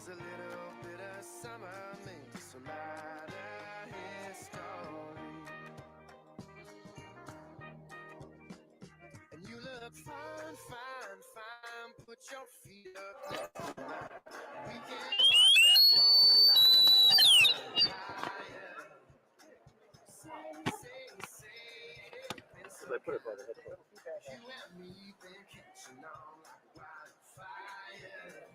'Cause a little bit of summer makes a matter history. And you look fine, fine, fine. Put your feet up next to mine. We can watch that falling line higher. Say, They put it by the headphone. you and me been catching on like wildfire.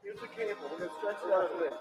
Here's the cable. We're going to stretch it out a bit.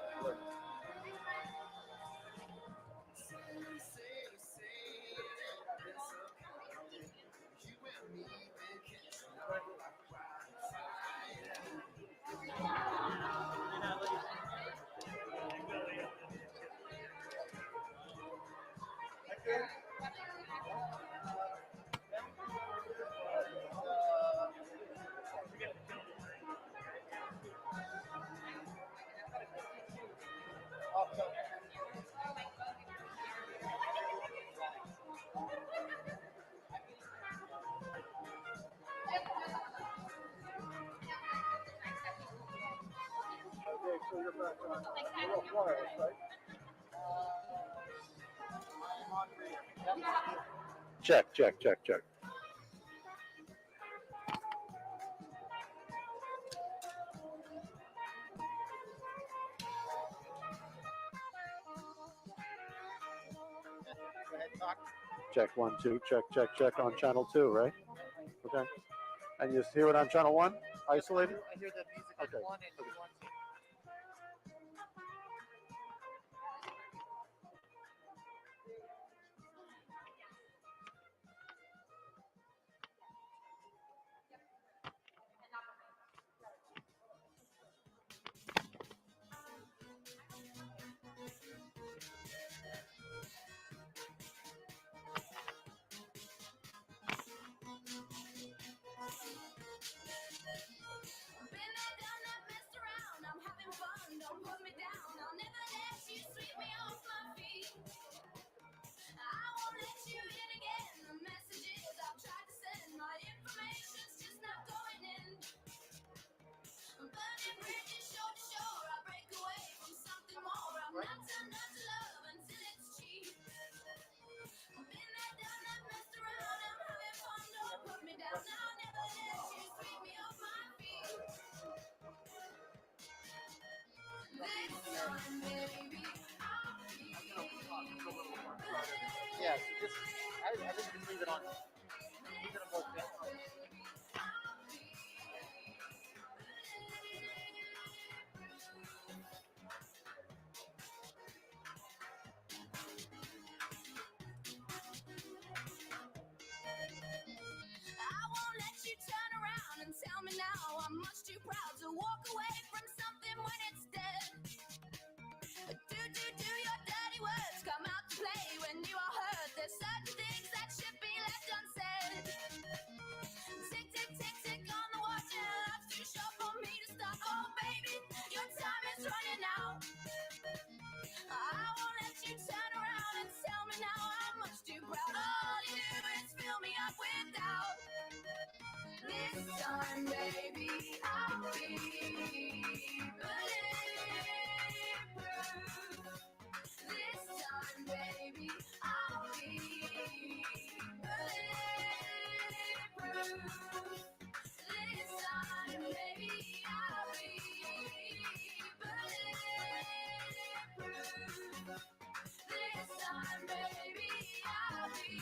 Okay, so you're back on. You're off wireless, right? Check. Check 1, 2, check on channel 2, right? Okay. And you hear it on channel 1, isolated? I hear the music on Okay. 1 and 2. Yes, I think just leave it on. Leave it on both ends. Tell me now, I'm much too proud to walk away from something when it's dead. Do your dirty words come out to play when you are hurt? There's certain things that should be left unsaid. Tick, tick, tick, tick on the watch, and life's too short for me to stop. Oh, baby, your time is running out. I won't let you turn around and tell me now I'm much too proud. All you do is fill me up with doubt. This time, baby, I'll be bulletproof. This time, baby, I'll be bulletproof. This time, baby, I'll be bulletproof. This time, baby, I'll be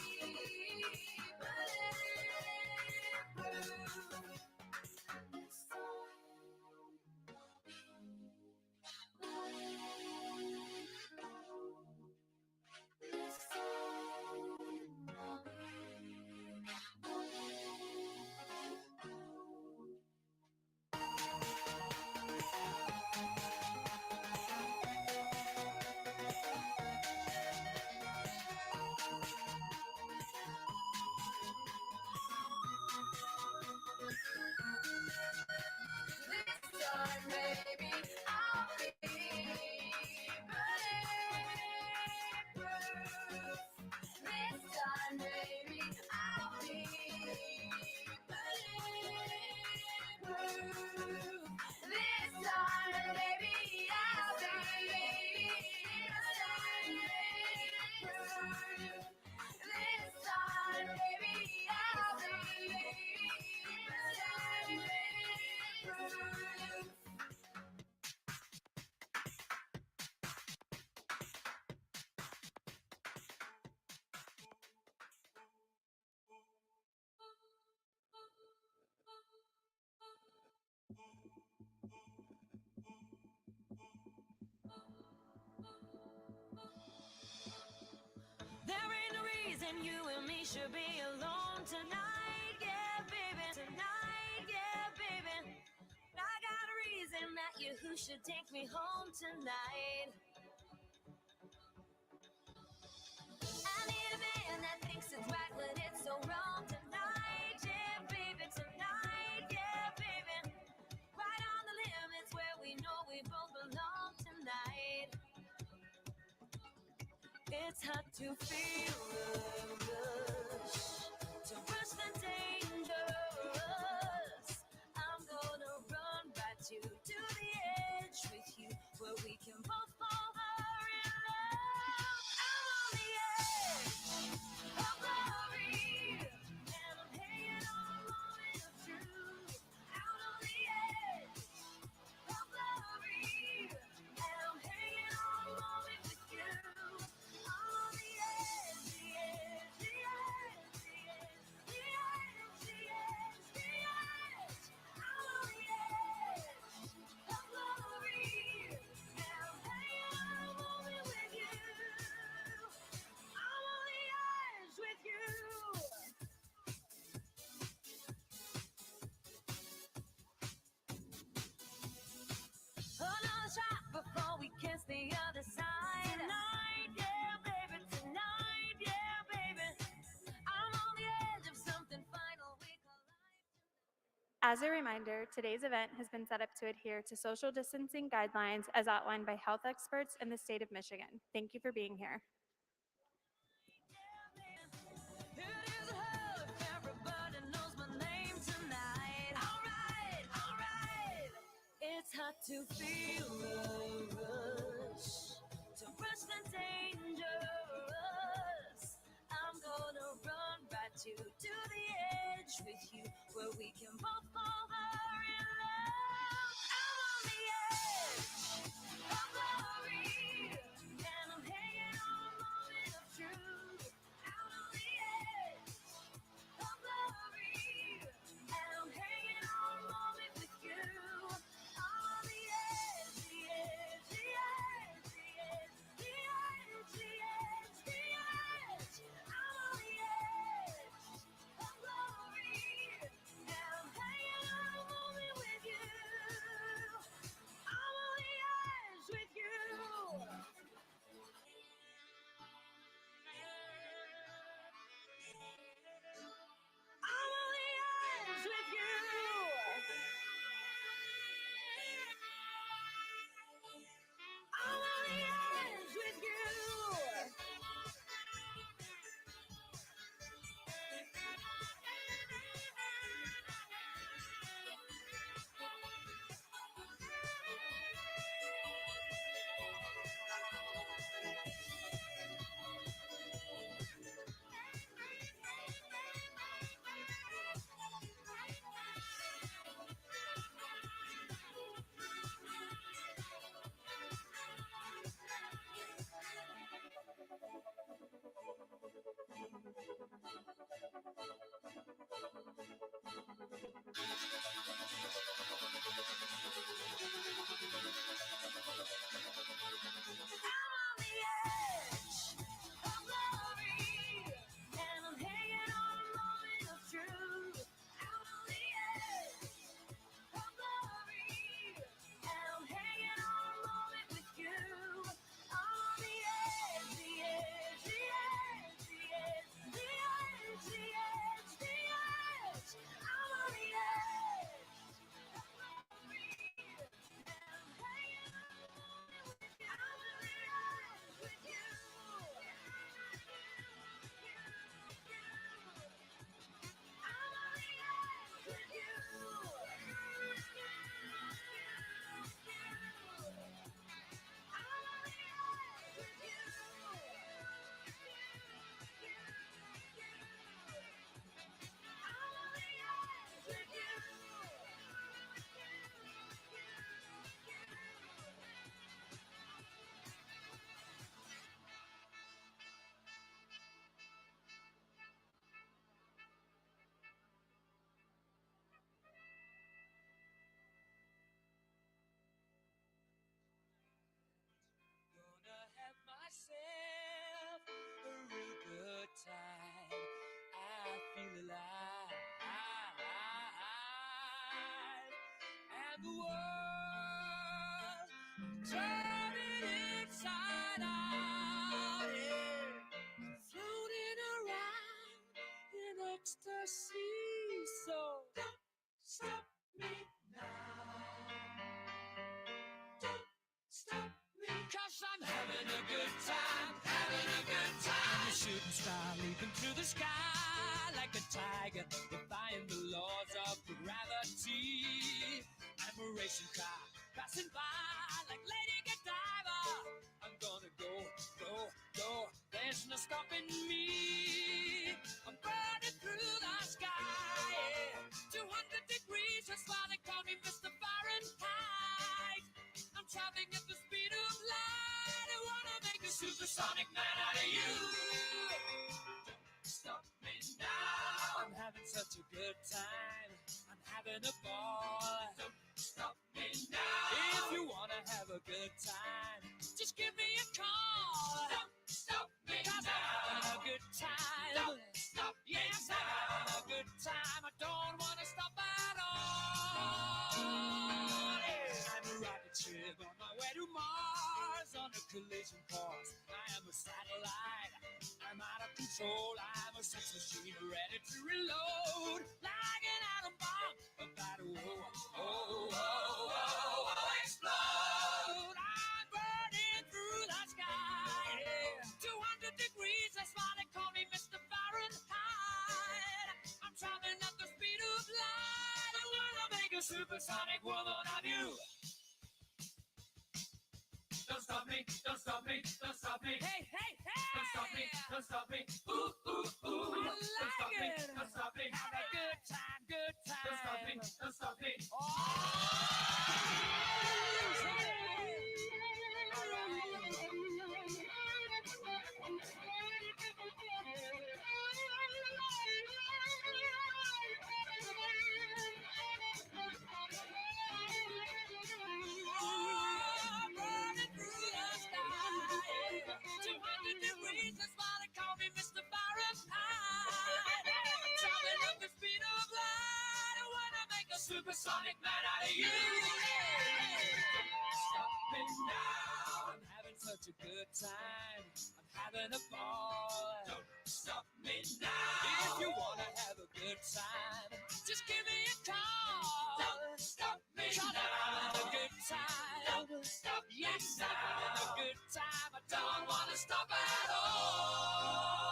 reason you and me should be alone tonight. Yeah, baby, tonight. Yeah, baby. I got a reason that you who should take me home tonight. I need a man that thinks it's right when it's so wrong tonight. Yeah, baby, tonight. Yeah, baby. Right on the limits where we know we both belong tonight. It's hard to feel the rush, to rush the dangerous. I'm gonna run right to the edge with you, where we can both fall hard in love. I'm on the edge of glory, and I'm hanging on a moment of truth. Out on the edge of glory, and I'm hanging on a moment with you. I'm on the edge, the edge, the edge, the edge, the edge, the edge, the edge. I'm on the edge of glory, and I'm hanging on a moment with you. I'm on the edge with you. Another shot before we kiss the other side. Tonight, yeah, baby, tonight, yeah, baby. I'm on the edge of something final. We collide. As a reminder, today's event has been set up to adhere to social distancing guidelines as outlined by health experts in the state of Michigan. Thank you for being here. It is hell if everybody knows my name tonight. Alright, alright. It's hard to feel the rush, to rush the dangerous. I'm gonna run right to the edge with you, where we can both fall hard in love. I'm on the edge of glory, and I'm hanging on a moment of truth. Out on the edge of glory, and I'm hanging on a moment with you. I'm on the edge, the edge, the edge, the edge, the edge, and the world turning inside out, yeah. Floating around in ecstasy. So don't stop me now. Don't stop me, 'cause I'm having a good time, having a good time. I'm a shooting star leaping through the sky like a tiger, defying the laws of gravity. I'm a racing car passing by like Lady Godiva. I'm gonna go, go, go. There's no stopping me. I'm burning through the sky, yeah. 200 degrees, that's why they call me Mr. Fahrenheit. I'm traveling at the speed of light. I wanna make a supersonic man out of you. Don't stop me now. I'm having such a good time. I'm having a ball. Don't stop me now. If you wanna have a good time, just give me a call. Don't stop me now. I'm having a good time. Don't stop me now. Yes, I'm having a good time. I don't wanna stop at all. Yeah. I'm a rocket ship on my way to Mars on a collision course. I am a satellite. I'm out of control. I'm a sex machine ready to reload. Like an atom bomb about to explode. I'm burning through the sky. Yeah. 200 degrees, that's why they call me Mr. Fahrenheit. I'm traveling at the speed of light. I wanna make a supersonic woman of you. Don't stop me, don't stop me, don't stop me. Hey, hey, hey! Don't stop me, don't stop me. Ooh, ooh, ooh. I like don't stop me, don't stop me. Have a good time, good time. Don't stop me, don't stop me. Burning through the sky. 200 degrees, that's why they call me Mr. Fahrenheit. Traveling at the speed of light. I wanna make a supersonic man out of you. Stop me now. I'm having such a good time. I'm having a ball. Don't stop me now. If you wanna have a good time, just give me a call. Don't stop me now. I'm having a good time. Don't stop me now. Yes, I'm having a good time. I don't wanna stop at all.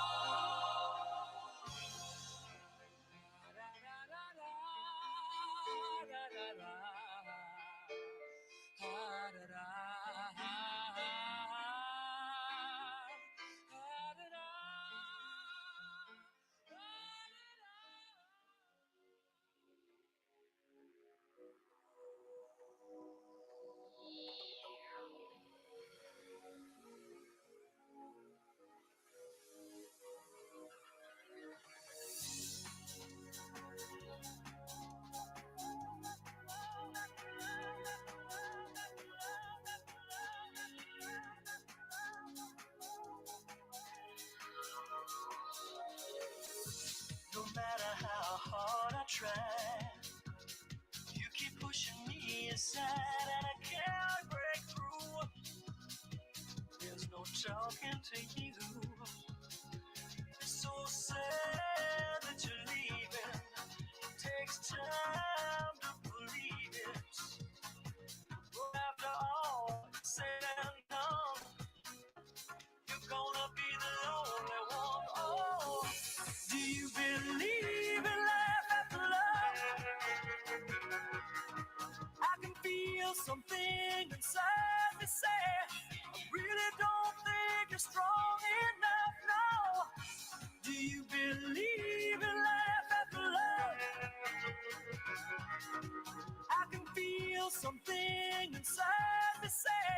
No matter how hard I try, you keep pushing me aside and I can't break through. There's no talking to you. It's so sad that you're leaving. It takes time to believe it. But after all said and done, you're gonna be the only one. Oh, do you believe in life after love? I can feel something inside me say, I really don't think you're strong enough now. Do you believe in life after love? I can feel something inside me say,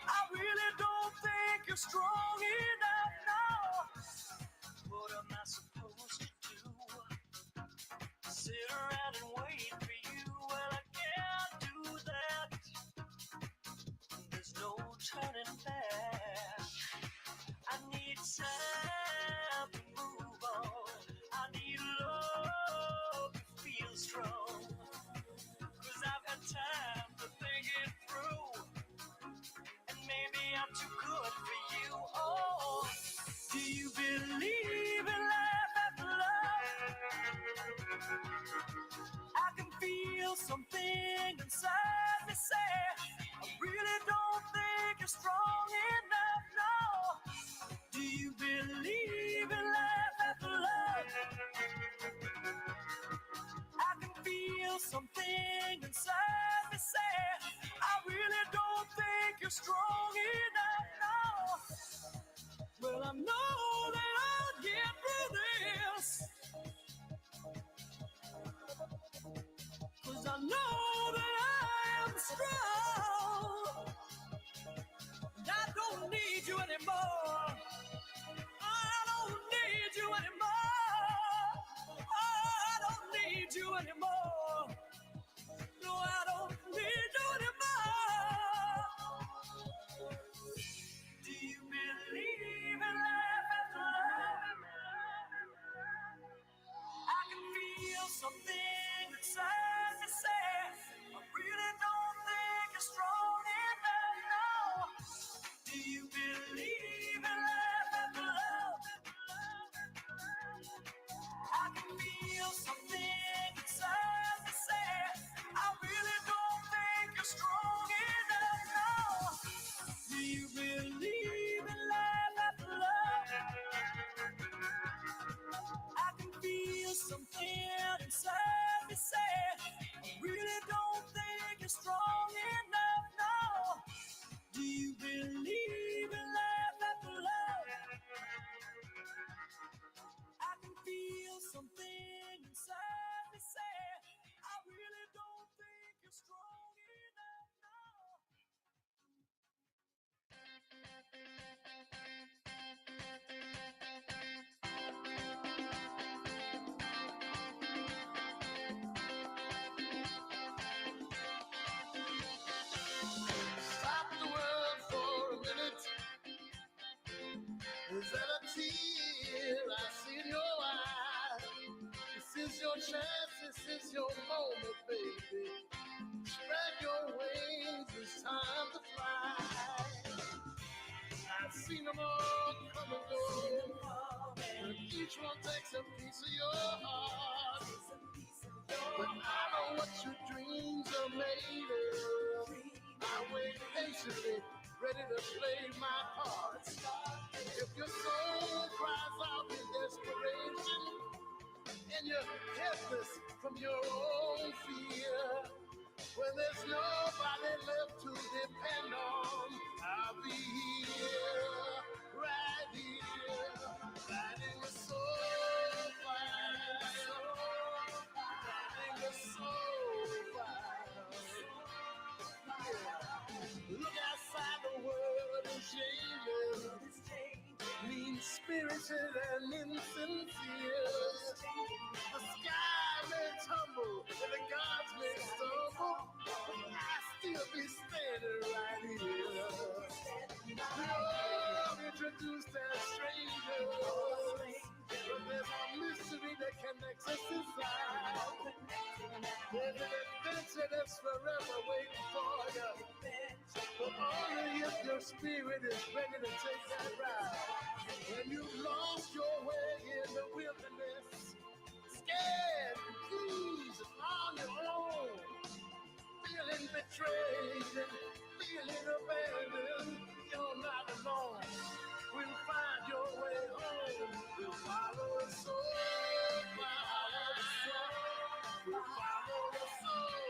I really don't think you're strong enough now. What am I supposed to do? Sit around and wait for you? Well, I can't do that. There's no turning back. I need time to move on. I need love to feel strong. 'Cause I've had time something inside me say, I really don't think you're strong enough, no. Do you believe in life after love? I can feel something inside me say, I really don't think you're strong enough, no. Well, I know that I'll get through this, 'cause I know that I am strong. And I don't need you anymore. I don't need you anymore. I don't need you anymore. No, I don't need you anymore. Do you believe in life after love? I can feel something inside me say, I really don't think you're strong enough, no. Do you believe in life after love? I can feel something inside me say, I really don't think you're strong enough, no. Do you believe in life after love? I can feel something inside me say, I really don't think you're strong enough, no. Do you believe in life after love? I can feel something inside me say, I really don't think you're strong enough, no. Stop the world for a minute. Is that a tear I see in your eye? This is your chance, this is your moment, baby. Spread your wings, it's time to fly. I've seen them all come and go, and each one takes a piece of your heart. But I know what your dreams are made of. I wait patiently, ready to play my part. If your soul cries out in desperation, and you're helpless from your own fear, when there's nobody left to depend on, I'll be here, right here, lighting the soul fire, lighting the soul fire. Look outside, the world is changing, mean-spirited and insincere. The sky may tumble and the gods may stumble, but I'll still be standing right here. We're introduced as strangers, but there's a mystery that connects us inside. There's an adventure that's forever waiting for you, but only if your spirit is ready to take that ride. When you've lost your way in the wilderness, scared, confused, on your own, feeling betrayed and feeling abandoned, you're not alone. We'll find your way home. We'll follow the soul, follow the soul. We'll follow the soul,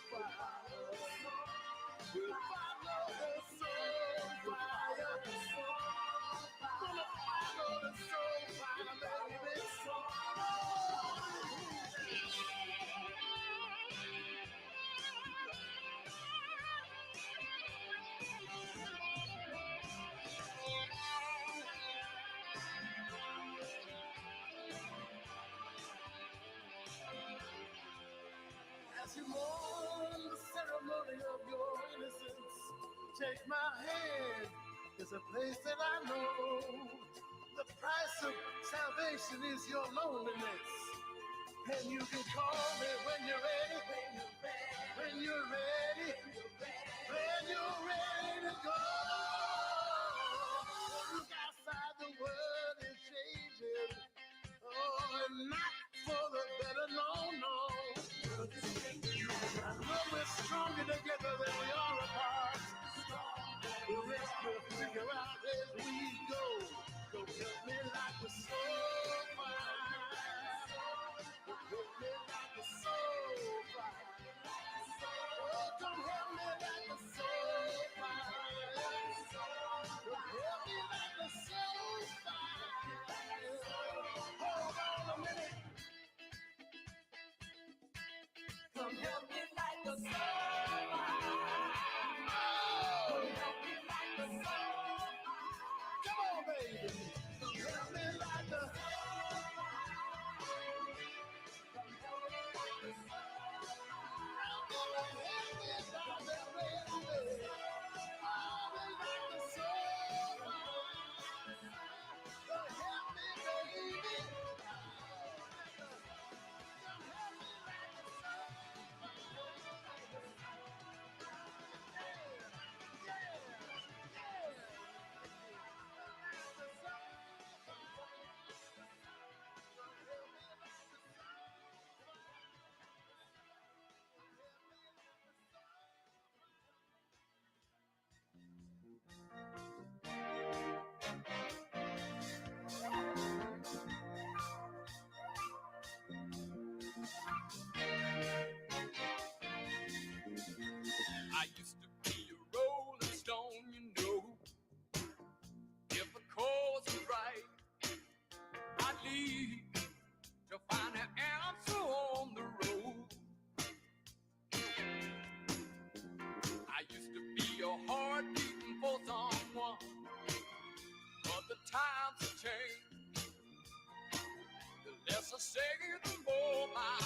follow the soul. We'll follow the soul, fire, the soul. Gonna follow the soul, fire, baby. As you mourn the ceremony of your innocence, take my hand. There's a place that I know. The price of salvation is your loneliness. And you can call me when you're ready. When you're ready. When you're ready to go. Look outside, the world is changing. Oh, and not for the better, no, no. say the more my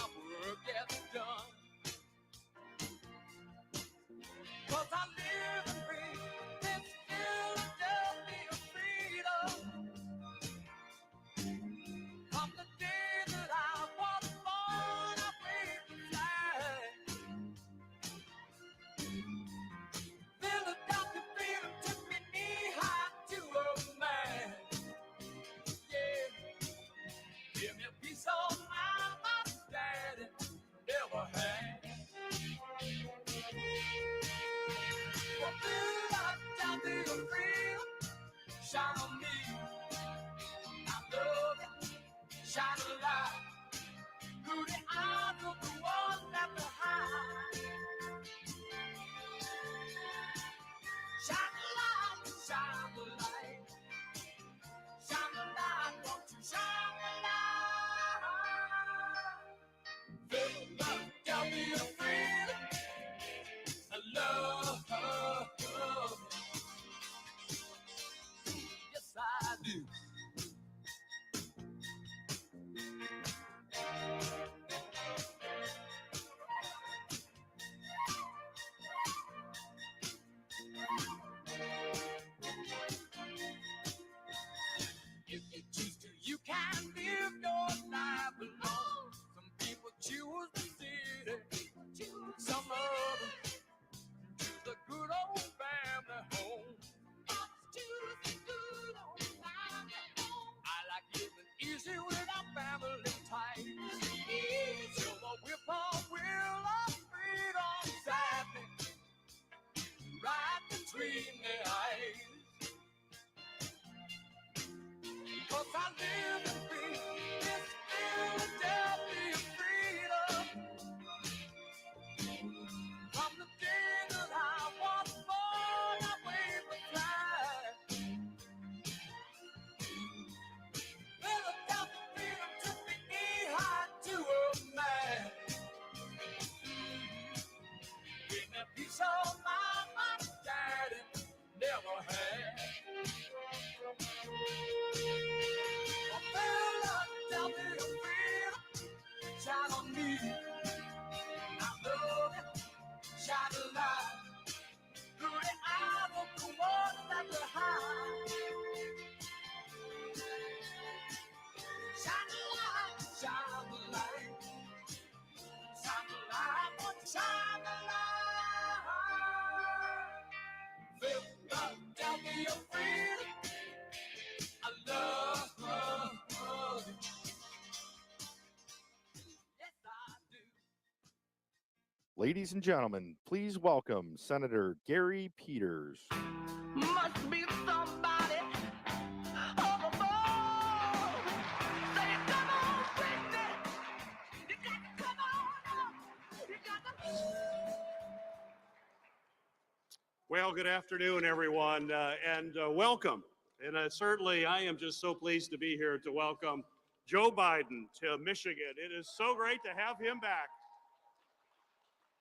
work gets done. 'Cause I live and breathe this Philadelphia freedom. From the day that I was born, I waved the flag. Philadelphia freedom took me knee-high to a man. Yeah, give me a piece of mind my daddy never had. Well, Philadelphia freedom, shine on me. I love it, shine a light through the eyes of the one left behind. Shine the light, shine the light, shine the light, won't you shine the light? Philadelphia freedom, I love, yes I do. If you choose to, you can live your life alone. Some people choose the city, some of them choose the good old family home. I like living easy without family ties. Till the whippoorwill of freedom sat me right between the eyes. 'Cause I live and breathe this Philadelphia freedom. From the day that I was born, I waved the flag. Philadelphia freedom took me knee-high to a man. Give me a piece of mind my daddy never had. Philadelphia freedom, shine on me. I love it, shine a light through the eyes of the one left behind. Shine the light, shine the light, shine the light, won't you shine the light? Philadelphia freedom, I love it. Yes, I do. Ladies and gentlemen, please welcome Senator Gary Peters. Must be somebody up above. Say, come on, Whitney. You got to come on up. You got to. Well, good afternoon, everyone, and welcome. And certainly, I am just so pleased to be here to welcome Joe Biden to Michigan. It is so great to have him back.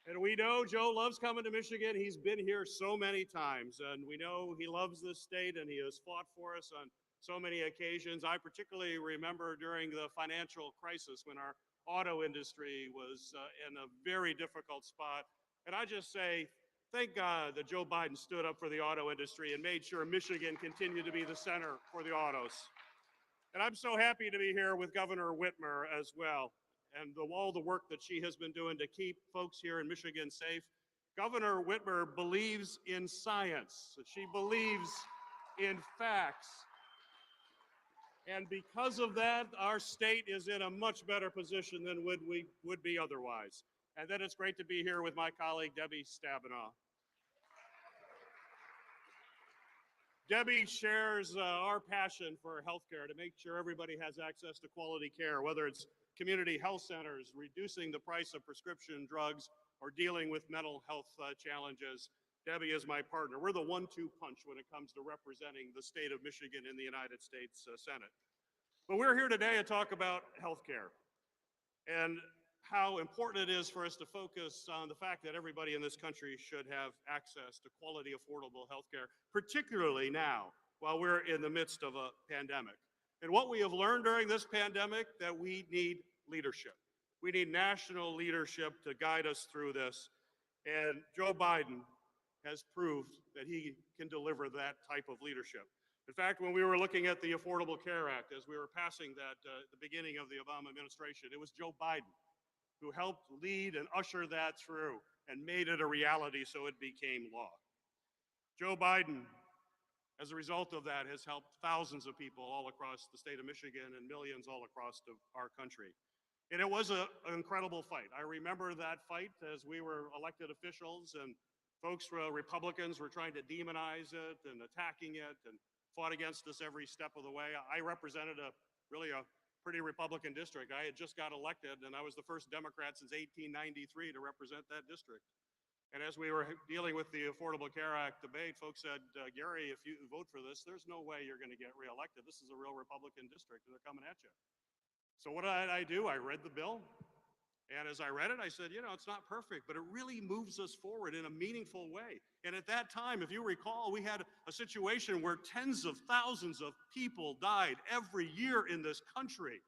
And we know Joe loves coming to Michigan. He's been here so many times, and we know he loves this state, and he has fought for us on so many occasions. I particularly remember during the financial crisis when our auto industry was in a very difficult spot. And I just say, thank God that Joe Biden stood up for the auto industry and made sure Michigan continued to be the center for the autos. And I'm so happy to be here with Governor Whitmer as well, and all the work that she has been doing to keep folks here in Michigan safe. Governor Whitmer believes in science. She believes in facts. And because of that, our state is in a much better position than we would be otherwise. And then it's great to be here with my colleague, Debbie Stabenow. Debbie shares our passion for healthcare to make sure everybody has access to quality care, whether it's community health centers, reducing the price of prescription drugs, or dealing with mental health challenges. Debbie is my partner. We're the 1-2 punch when it comes to representing the state of Michigan in the United States Senate. But we're here today to talk about healthcare and how important it is for us to focus on the fact that everybody in this country should have access to quality, affordable health care, particularly now while we're in the midst of a pandemic. And what we have learned during this pandemic, that we need leadership. We need national leadership to guide us through this. And Joe Biden has proved that he can deliver that type of leadership. In fact, when we were looking at the Affordable Care Act, as we were passing that at the beginning of the Obama administration, it was Joe Biden who helped lead and usher that through and made it a reality so it became law. Joe Biden, as a result of that, has helped thousands of people all across the state of Michigan and millions all across our country. And it was an incredible fight. I remember that fight as we were elected officials and folks, Republicans, were trying to demonize it and attacking it and fought against us every step of the way. I represented really a pretty Republican district. I had just got elected, and I was the first Democrat since 1893 to represent that district. And as we were dealing with the Affordable Care Act debate, folks said, Gary, if you vote for this, there's no way you're going to get reelected. This is a real Republican district, and they're coming at you. So what did I do? I read the bill. And as I read it, I said, you know, it's not perfect, but it really moves us forward in a meaningful way. And at that time, if you recall, we had a situation where tens of thousands of people died every year in this country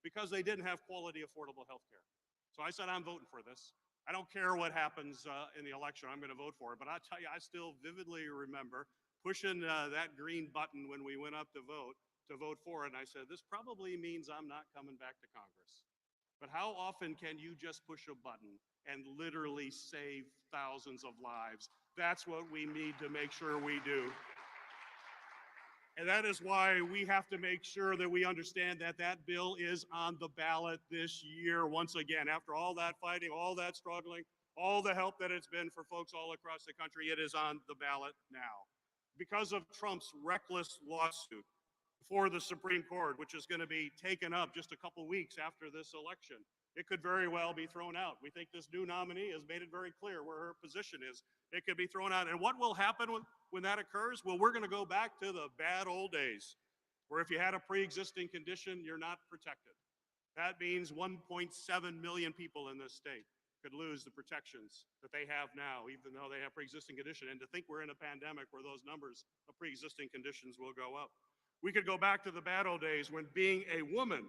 because they didn't have quality, affordable health care. So I said, I'm voting for this. I don't care what happens in the election, I'm going to vote for it. But I tell you, I still vividly remember pushing that green button when we went up to vote for it. And I said, this probably means I'm not coming back to Congress. But how often can you just push a button and literally save thousands of lives? That's what we need to make sure we do. And that is why we have to make sure that we understand that that bill is on the ballot this year. Once again, after all that fighting, all that struggling, all the help that it's been for folks all across the country, it is on the ballot now. Because of Trump's reckless lawsuit before the Supreme Court, which is going to be taken up just a couple weeks after this election, it could very well be thrown out. We think this new nominee has made it very clear where her position is. It could be thrown out. And what will happen when that occurs? Well, we're going to go back to the bad old days where if you had a pre-existing condition, you're not protected. That means 1.7 million people in this state could lose the protections that they have now, even though they have pre-existing condition. And to think we're in a pandemic where those numbers of pre-existing conditions will go up. We could go back to the bad old days when being a woman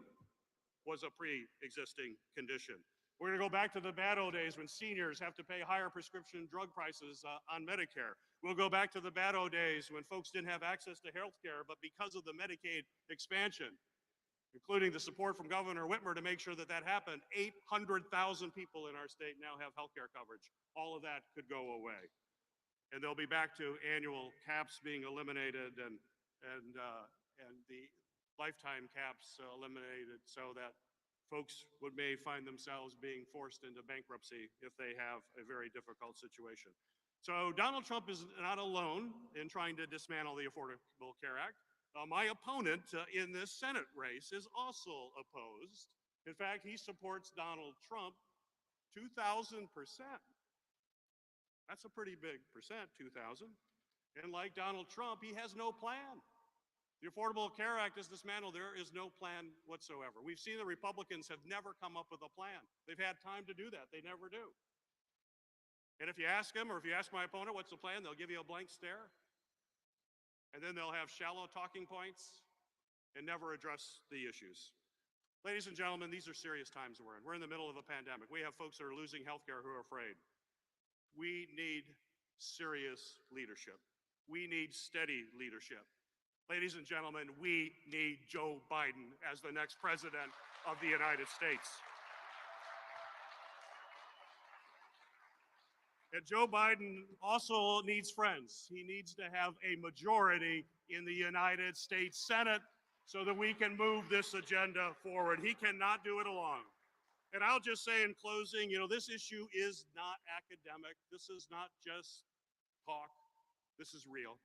was a pre-existing condition. We're going to go back to the bad old days when seniors have to pay higher prescription drug prices on Medicare. We'll go back to the bad old days when folks didn't have access to health care, but because of the Medicaid expansion, including the support from Governor Whitmer to make sure that that happened, 800,000 people in our state now have health care coverage. All of that could go away. And they'll be back to annual caps being eliminated and the lifetime caps eliminated so that folks may find themselves being forced into bankruptcy if they have a very difficult situation. So Donald Trump is not alone in trying to dismantle the Affordable Care Act. My opponent in this Senate race is also opposed. In fact, he supports Donald Trump 2,000%. That's a pretty big percent, 2,000. And like Donald Trump, he has no plan. The Affordable Care Act is dismantled. There is no plan whatsoever. We've seen the Republicans have never come up with a plan. They've had time to do that. They never do. And if you ask them, or if you ask my opponent, what's the plan? They'll give you a blank stare. And then they'll have shallow talking points and never address the issues. Ladies and gentlemen, these are serious times we're in. We're in the middle of a pandemic. We have folks that are losing health care who are afraid. We need serious leadership. We need steady leadership. Ladies and gentlemen, we need Joe Biden as the next president of the United States. And Joe Biden also needs friends. He needs to have a majority in the United States Senate so that we can move this agenda forward. He cannot do it alone. And I'll just say in closing, you know, this issue is not academic. This is not just talk. This is real.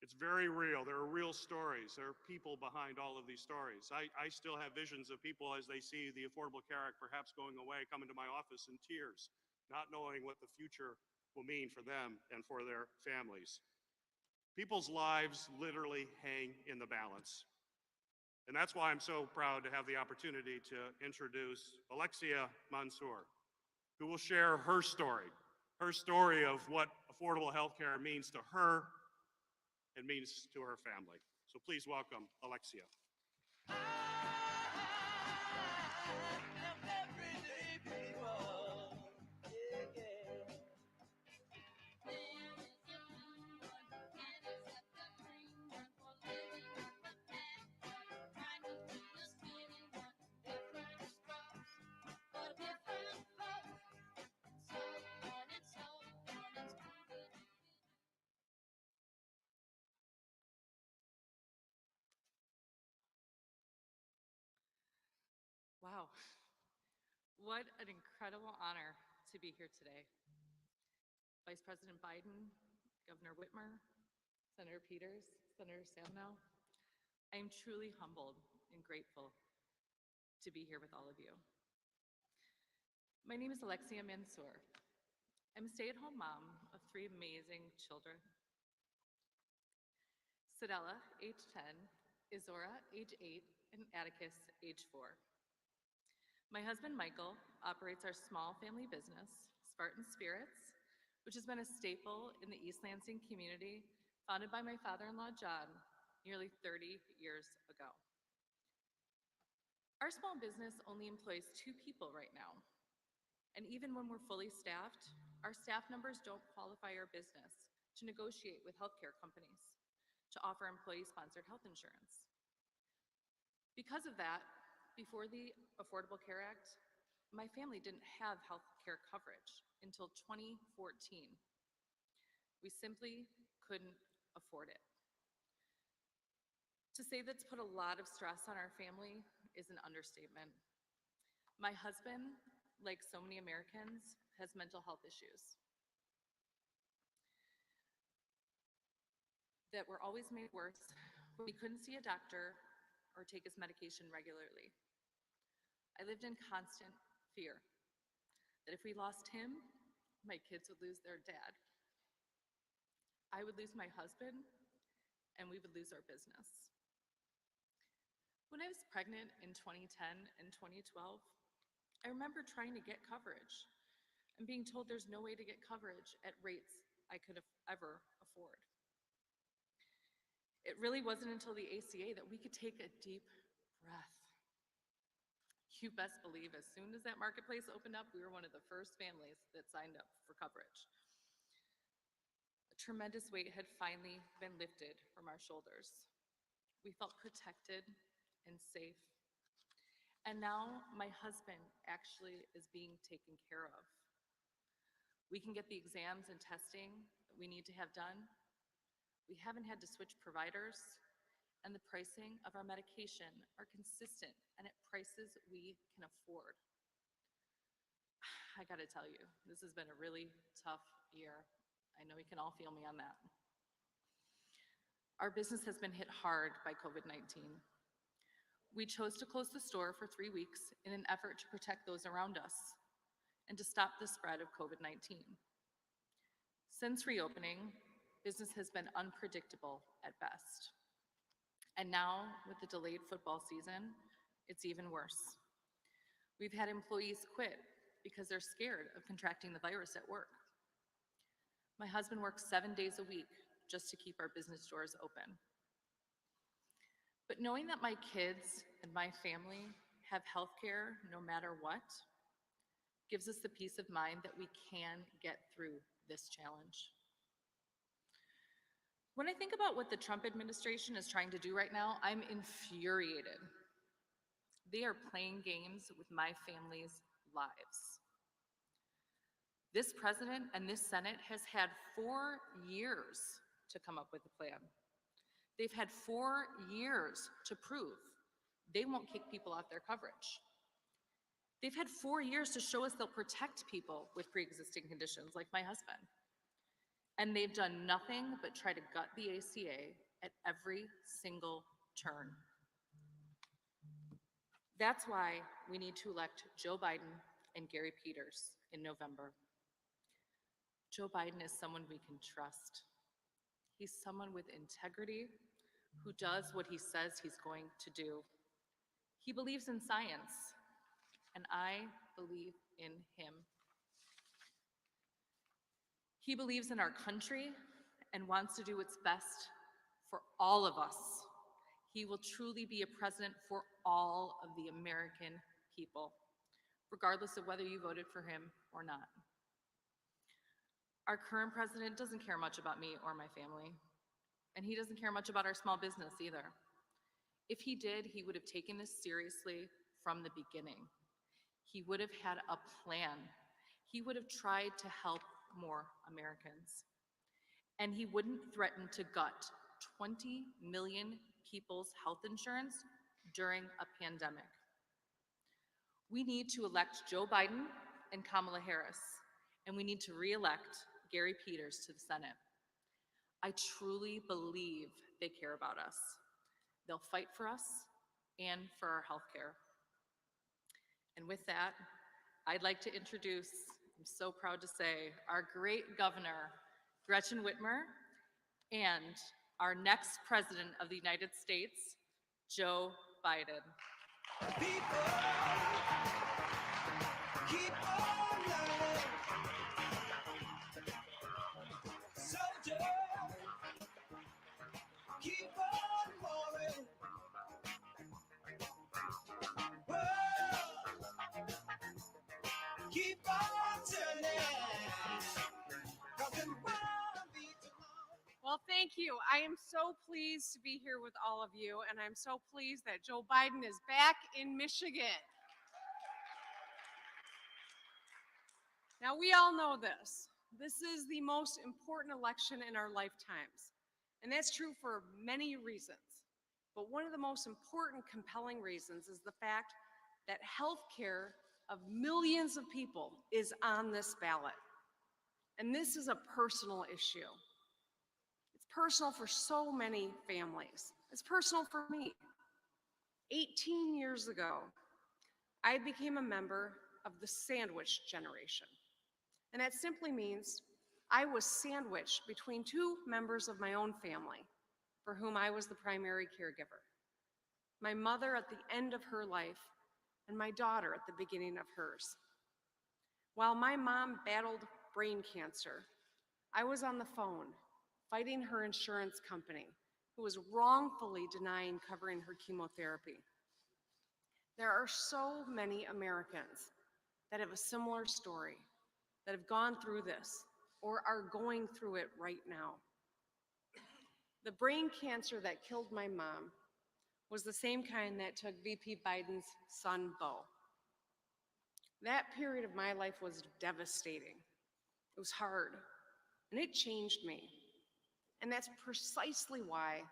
It's very real. There are real stories. There are people behind all of these stories. I still have visions of people as they see the Affordable Care Act perhaps going away, coming to my office in tears, not knowing what the future will mean for them and for their families. People's lives literally hang in the balance. And that's why I'm so proud to have the opportunity to introduce Alexia Mansour, who will share her story of what affordable health care means to her and means to her family. So please welcome Alexia. am everyday people. Yeah, yeah. Wow, what an incredible honor to be here today. Vice President Biden, Governor Whitmer, Senator Peters, Senator Stabenow, I am truly humbled and grateful to be here with all of you. My name is Alexia Mansour. I'm a stay-at-home mom of 3 amazing children. Sedella, age 10, Izora, age 8, and Atticus, age 4. My husband, Michael, operates our small family business, Spartan Spirits, which has been a staple in the East Lansing community, founded by my father-in-law, John, nearly 30 years ago. Our small business only employs 2 people right now. And even when we're fully staffed, our staff numbers don't qualify our business to negotiate with healthcare companies to offer employee-sponsored health insurance. Because of that, before the Affordable Care Act, my family didn't have health care coverage until 2014. We simply couldn't afford it. To say that's put a lot of stress on our family is an understatement. My husband, like so many Americans, has mental health issues that were always made worse when he couldn't see a doctor or take his medication regularly. I lived in constant fear that if we lost him, my kids would lose their dad. I would lose my husband, and we would lose our business. When I was pregnant in 2010 and 2012, I remember trying to get coverage and being told there's no way to get coverage at rates I could ever afford. It really wasn't until the ACA that we could take a deep breath. You best believe as soon as that marketplace opened up, we were one of the first families that signed up for coverage. A tremendous weight had finally been lifted from our shoulders. We felt protected and safe. And now my husband actually is being taken care of. We can get the exams and testing that we need to have done. We haven't had to switch providers, and the pricing of our medication are consistent and at prices we can afford. I gotta tell you, this has been a really tough year. I know you can all feel me on that. Our business has been hit hard by COVID-19. We chose to close the store for 3 weeks in an effort to protect those around us and to stop the spread of COVID-19. Since reopening, business has been unpredictable at best. And now, with the delayed football season, it's even worse. We've had employees quit because they're scared of contracting the virus at work. My husband works 7 days a week just to keep our business doors open. But knowing that my kids and my family have health care no matter what gives us the peace of mind that we can get through this challenge. When I think about what the Trump administration is trying to do right now, I'm infuriated. They are playing games with my family's lives. This president and this Senate has had 4 years to come up with a plan. They've had 4 years to prove they won't kick people off their coverage. They've had 4 years to show us they'll protect people with pre-existing conditions like my husband. And they've done nothing but try to gut the ACA at every single turn. That's why we need to elect Joe Biden and Gary Peters in November. Joe Biden is someone we can trust. He's someone with integrity who does what he says he's going to do. He believes in science, and I believe in him. He believes in our country and wants to do what's best for all of us. He will truly be a president for all of the American people, regardless of whether you voted for him or not. Our current president doesn't care much about me or my family, and he doesn't care much about our small business either. If he did, he would have taken this seriously from the beginning. He would have had a plan. He would have tried to help more Americans. And he wouldn't threaten to gut 20 million people's health insurance during a pandemic. We need to elect Joe Biden and Kamala Harris, and we need to re-elect Gary Peters to the Senate. I truly believe they care about us. They'll fight for us and for our health care. And with that, I'd like to introduce, I'm so proud to say, our great governor, Gretchen Whitmer, and our next president of the United States, Joe Biden. People, keep on learning. Soldier, keep on warring. World, keep on turning. 'Cause the world beats tomorrow. Well, thank you. I am so pleased to be here with all of you, and I'm so pleased that Joe Biden is back in Michigan. Now, we all know this. This is the most important election in our lifetimes, and that's true for many reasons. But one of the most important, compelling reasons is the fact that health care of millions of people is on this ballot. And this is a personal issue. It's personal for so many families. It's personal for me. 18 years ago, I became a member of the sandwich generation. And that simply means I was sandwiched between two members of my own family for whom I was the primary caregiver. My mother at the end of her life and my daughter at the beginning of hers. While my mom battled brain cancer, I was on the phone fighting her insurance company, who was wrongfully denying covering her chemotherapy. There are so many Americans that have a similar story, that have gone through this or are going through it right now. The brain cancer that killed my mom was the same kind that took VP Biden's son, Beau. That period of my life was devastating. It was hard, and it changed me. And that's precisely why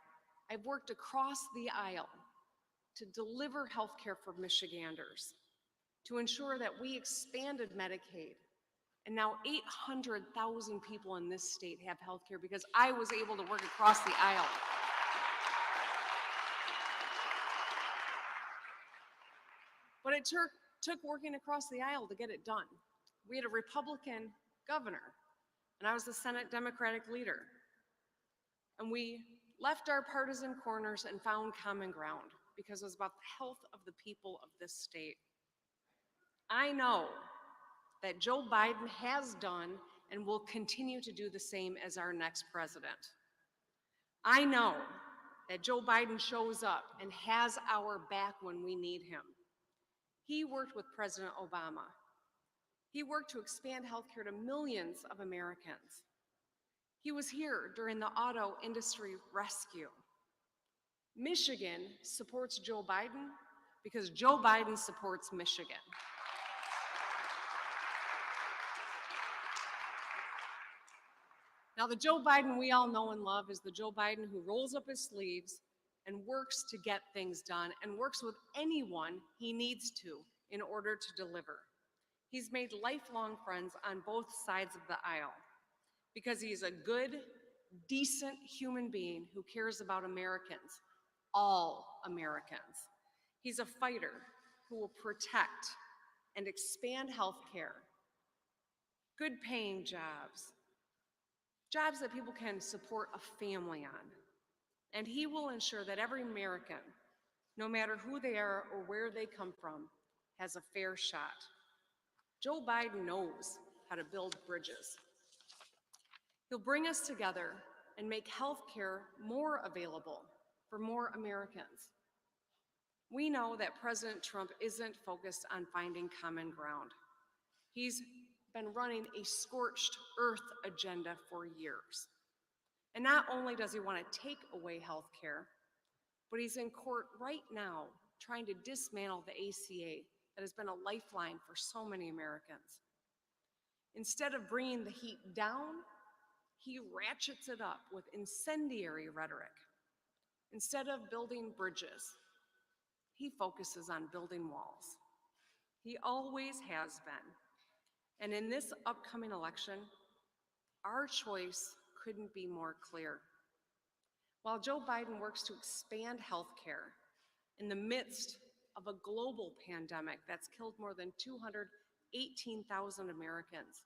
I've worked across the aisle to deliver health care for Michiganders, to ensure that we expanded Medicaid. And now 800,000 people in this state have health care because I was able to work across the aisle. But it took working across the aisle to get it done. We had a Republican governor, and I was the Senate Democratic leader. And we left our partisan corners and found common ground because it was about the health of the people of this state. I know that Joe Biden has done and will continue to do the same as our next president. I know that Joe Biden shows up and has our back when we need him. He worked with President Obama. He worked to expand healthcare to millions of Americans. He was here during the auto industry rescue. Michigan supports Joe Biden because Joe Biden supports Michigan. Now, the Joe Biden we all know and love is the Joe Biden who rolls up his sleeves and works to get things done and works with anyone he needs to in order to deliver. He's made lifelong friends on both sides of the aisle because he's a good, decent human being who cares about Americans, all Americans. He's a fighter who will protect and expand health care, good paying jobs, jobs that people can support a family on. And he will ensure that every American, no matter who they are or where they come from, has a fair shot. Joe Biden knows how to build bridges. He'll bring us together and make health care more available for more Americans. We know that President Trump isn't focused on finding common ground. He's been running a scorched earth agenda for years. And not only does he want to take away health care, but he's in court right now trying to dismantle the ACA that has been a lifeline for so many Americans. Instead of bringing the heat down, he ratchets it up with incendiary rhetoric. Instead of building bridges, he focuses on building walls. He always has been. And in this upcoming election, our choice couldn't be more clear. While Joe Biden works to expand health care in the midst of a global pandemic that's killed more than 218,000 Americans,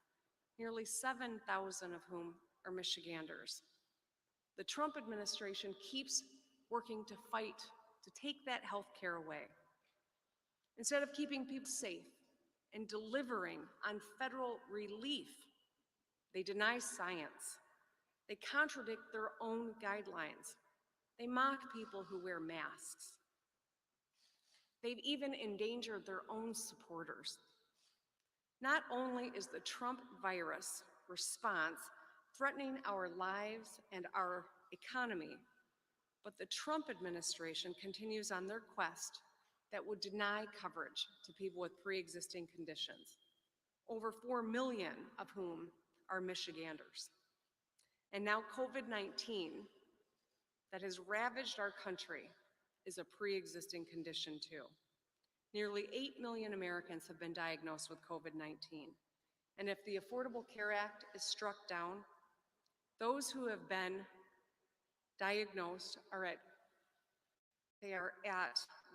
nearly 7,000 of whom are Michiganders, the Trump administration keeps working to fight to take that health care away. Instead of keeping people safe and delivering on federal relief, they deny science. They contradict their own guidelines. They mock people who wear masks. They've even endangered their own supporters. Not only is the Trump virus response threatening our lives and our economy, but the Trump administration continues on their quest that would deny coverage to people with pre-existing conditions, over 4 million of whom are Michiganders. And now COVID-19 that has ravaged our country is a pre-existing condition too. Nearly 8 million Americans have been diagnosed with COVID-19. And if the Affordable Care Act is struck down, those who have been diagnosed are at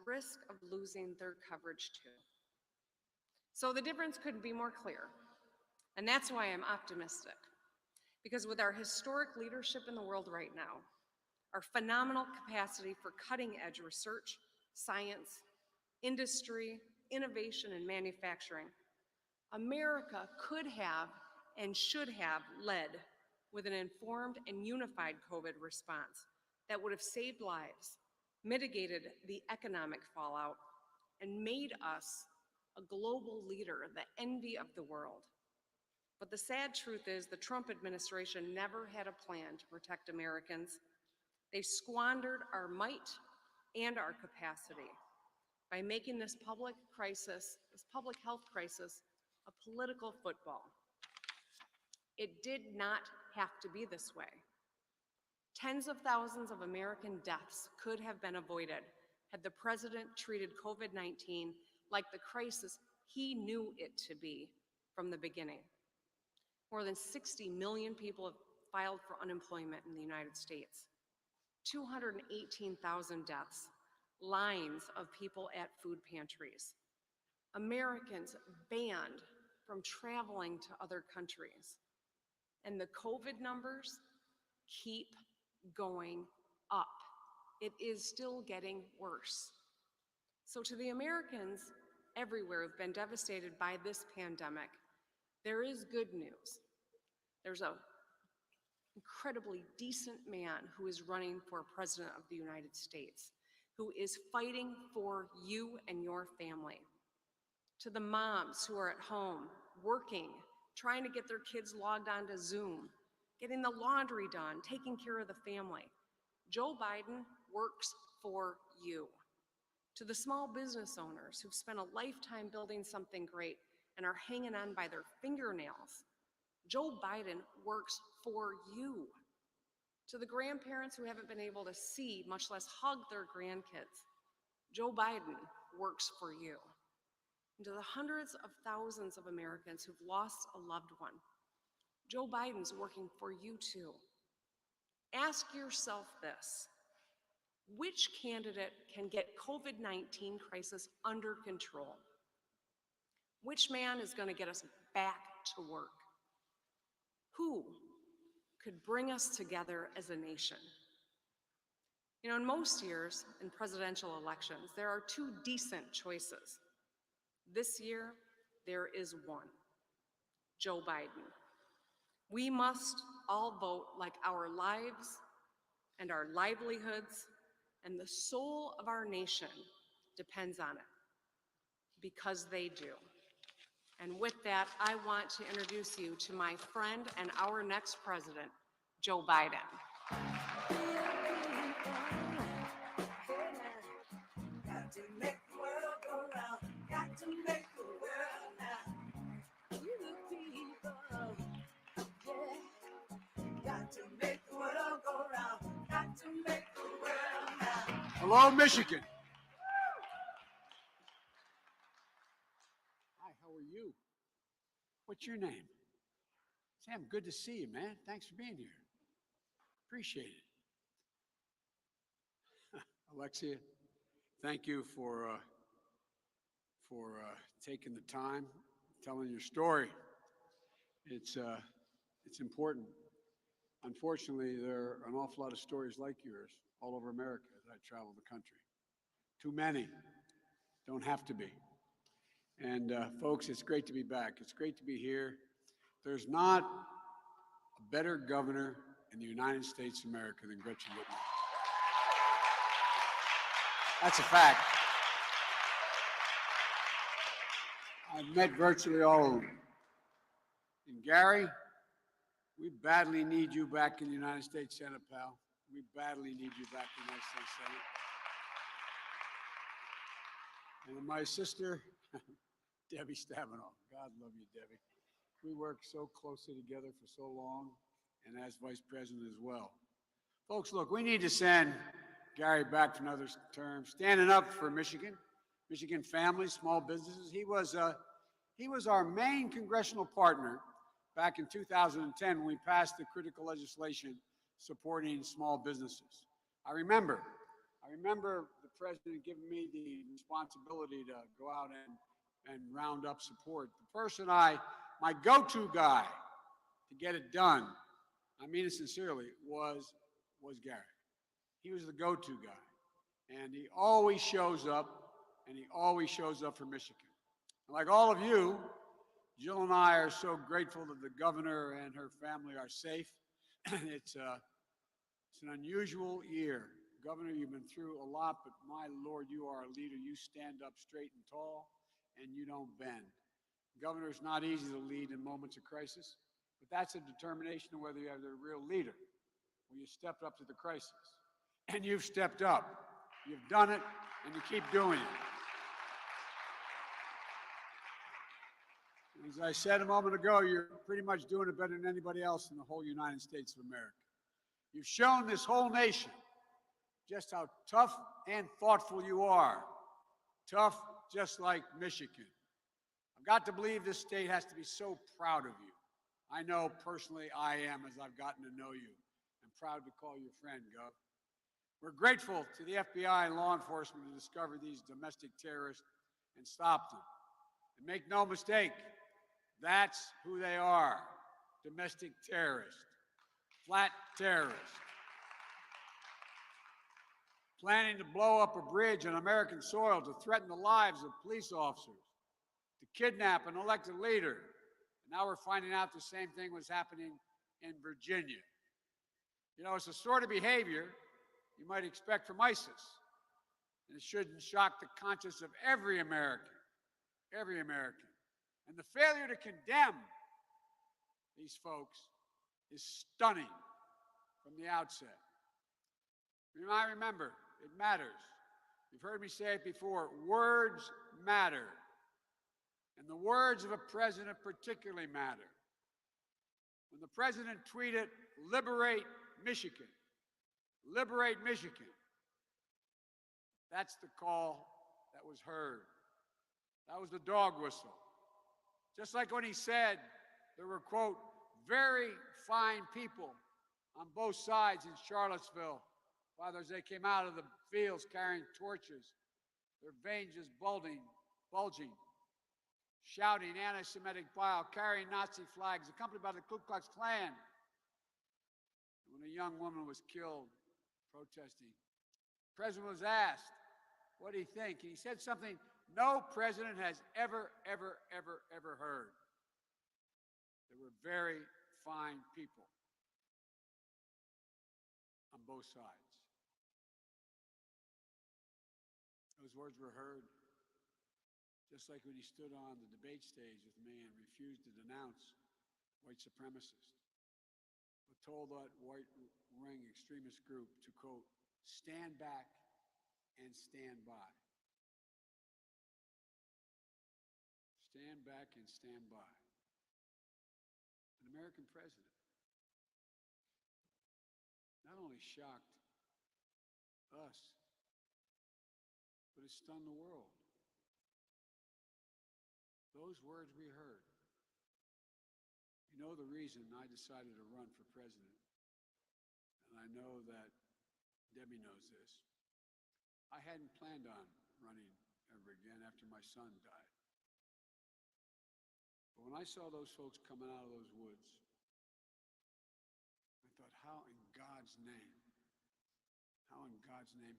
risk of losing their coverage too. So the difference couldn't be more clear. And that's why I'm optimistic. Because with our historic leadership in the world right now, our phenomenal capacity for cutting-edge research, science, industry, innovation, and manufacturing, America could have and should have led with an informed and unified COVID response that would have saved lives, mitigated the economic fallout, and made us a global leader, the envy of the world. But the sad truth is the Trump administration never had a plan to protect Americans. They squandered our might and our capacity by making this public health crisis, a political football. It did not have to be this way. Tens of thousands of American deaths could have been avoided had the president treated COVID-19 like the crisis he knew it to be from the beginning. More than 60 million people have filed for unemployment in the United States. 218,000 deaths, lines of people at food pantries. Americans banned from traveling to other countries. And the COVID numbers keep going up. It is still getting worse. So to the Americans everywhere who've been devastated by this pandemic, there is good news. There's an incredibly decent man who is running for president of the United States, who is fighting for you and your family. To the moms who are at home, working, trying to get their kids logged onto Zoom, getting the laundry done, taking care of the family. Joe Biden works for you. To the small business owners who've spent a lifetime building something great and are hanging on by their fingernails, Joe Biden works for you. To the grandparents who haven't been able to see, much less hug their grandkids, Joe Biden works for you. And to the hundreds of thousands of Americans who've lost a loved one, Joe Biden's working for you too. Ask yourself this: which candidate can get COVID-19 crisis under control? Which man is going to get us back to work? Who could bring us together as a nation? You know, in most years in presidential elections, there are two decent choices. This year, there is one: Joe Biden. We must all vote like our lives and our livelihoods and the soul of our nation depends on it, because they do. And with that, I want to introduce you to my friend and our next president, Joe Biden. Got to make the world go round. Got to make the world now. You the people, yeah. Got to make the world go round. Got to make the world now. Hello, Michigan. Hi, how are you? What's your name? Sam, good to see you, man. Thanks for being here. Appreciate it. Alexia, thank you for taking the time, telling your story. It's important. Unfortunately, there are an awful lot of stories like yours all over America as I travel the country. Too many. Don't have to be. And folks, it's great to be back. It's great to be here. There's not a better governor in the United States of America than Gretchen Whitmer. That's a fact. I've met virtually all of them. And Gary, we badly need you back in the United States Senate, pal. We badly need you back in the United States Senate. And my sister, Debbie Stabenow. God love you, Debbie. We worked so closely together for so long, and as vice president as well. Folks, look, we need to send Gary back for another term, standing up for Michigan, Michigan families, small businesses. He was our main congressional partner back in 2010 when we passed the critical legislation supporting small businesses. I remember the president giving me the responsibility to go out and round up support. The person my go-to guy to get it done, I mean it sincerely, was Gary. He was the go-to guy. And he always shows up, and he always shows up for Michigan. And like all of you, Jill and I are so grateful that the governor and her family are safe. It's an unusual year. Governor, you've been through a lot, but my Lord, you are a leader. You stand up straight and tall, and you don't bend. Governor, it's not easy to lead in moments of crisis, but that's a determination of whether you have a real leader, or you stepped up to the crisis. And you've stepped up. You've done it, and you keep doing it. As I said a moment ago, you're pretty much doing it better than anybody else in the whole United States of America. You've shown this whole nation just how tough and thoughtful you are. Tough just like Michigan. I've got to believe this state has to be so proud of you. I know personally I am as I've gotten to know you. I'm proud to call you a friend, Gov. We're grateful to the FBI and law enforcement to discover these domestic terrorists and stop them. And make no mistake, that's who they are, domestic terrorists, flat terrorists. Planning to blow up a bridge on American soil to threaten the lives of police officers, to kidnap an elected leader. And now we're finding out the same thing was happening in Virginia. You know, it's the sort of behavior you might expect from ISIS. And it shouldn't shock the conscience of every American. Every American. And the failure to condemn these folks is stunning from the outset. I remember, it matters. You've heard me say it before, words matter. And the words of a president particularly matter. When the president tweeted, "Liberate Michigan," liberate Michigan, that's the call that was heard. That was the dog whistle. Just like when he said there were, quote, very fine people on both sides in Charlottesville, as they came out of the fields carrying torches, their veins just bulging, shouting anti-Semitic bile, carrying Nazi flags, accompanied by the Ku Klux Klan. When a young woman was killed protesting, the president was asked, what did he think? And he said something no president has ever heard. There were very fine people on both sides. Those words were heard, just like when he stood on the debate stage with me and refused to denounce white supremacists, but told that white ring extremist group to, quote, stand back and stand by. Stand back and stand by. An American president not only shocked us, but it stunned the world. Those words we heard. You know the reason I decided to run for president, and I know that Debbie knows this. I hadn't planned on running ever again after my son died. But when I saw those folks coming out of those woods, I thought, how in God's name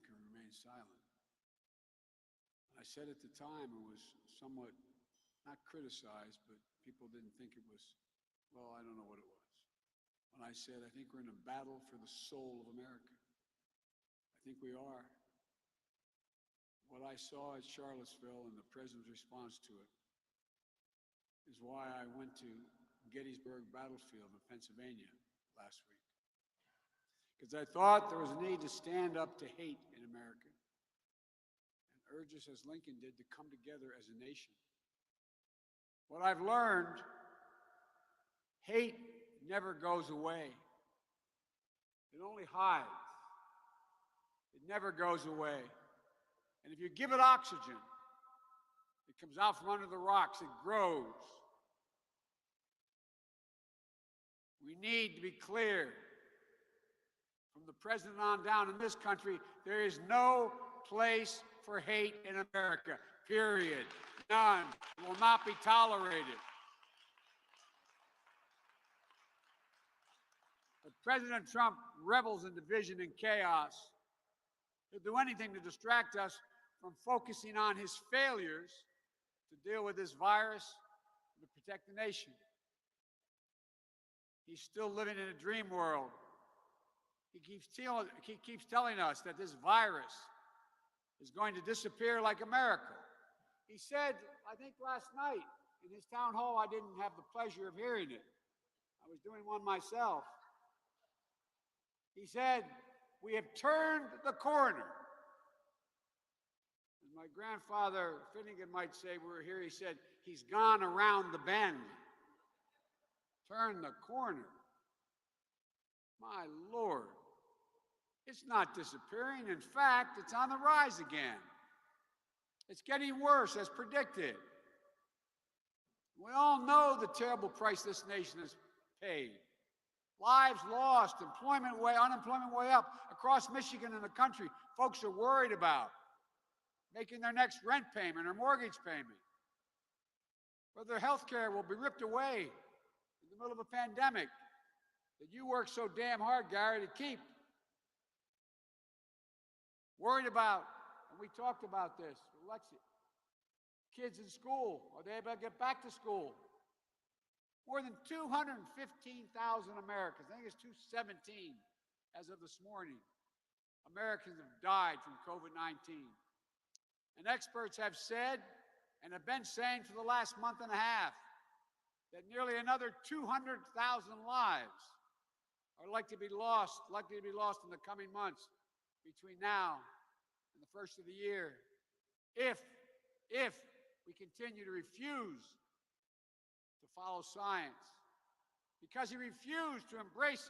can we remain silent? I said at the time, it was somewhat not criticized, but people didn't think it was, well, I don't know what it was. When I said, I think we're in a battle for the soul of America. I think we are. What I saw at Charlottesville and the president's response to it is why I went to Gettysburg Battlefield in Pennsylvania last week. Because I thought there was a need to stand up to hate in America and urge us, as Lincoln did, to come together as a nation. What I've learned, hate never goes away. It only hides. It never goes away. And if you give it oxygen, it comes out from under the rocks, it grows. We need to be clear. From the president on down in this country, there is no place for hate in America, period. None. It will not be tolerated. But President Trump revels in division and chaos. He'll do anything to distract us from focusing on his failures to deal with this virus and to protect the nation. He's still living in a dream world. He keeps telling us that this virus is going to disappear like a miracle. He said, I think last night in his town hall, I didn't have the pleasure of hearing it. I was doing one myself. He said, we have turned the corner. As my grandfather Finnegan might say, we were here, he said, he's gone around the bend. Turn the corner. My Lord. It's not disappearing. In fact, it's on the rise again. It's getting worse, as predicted. We all know the terrible price this nation has paid. Lives lost, unemployment way up across Michigan and the country. Folks are worried about making their next rent payment or mortgage payment. Whether their health care will be ripped away in the middle of a pandemic that you work so damn hard, Gary, to keep. Worried about, and we talked about this with Lexi, kids in school. Are they able to get back to school? More than 215,000 Americans, I think it's 217 as of this morning, Americans have died from COVID-19. And experts have said, and have been saying for the last month and a half, that nearly another 200,000 lives are likely to be lost in the coming months between now and the first of the year. If we continue to refuse to follow science, because he refused to embrace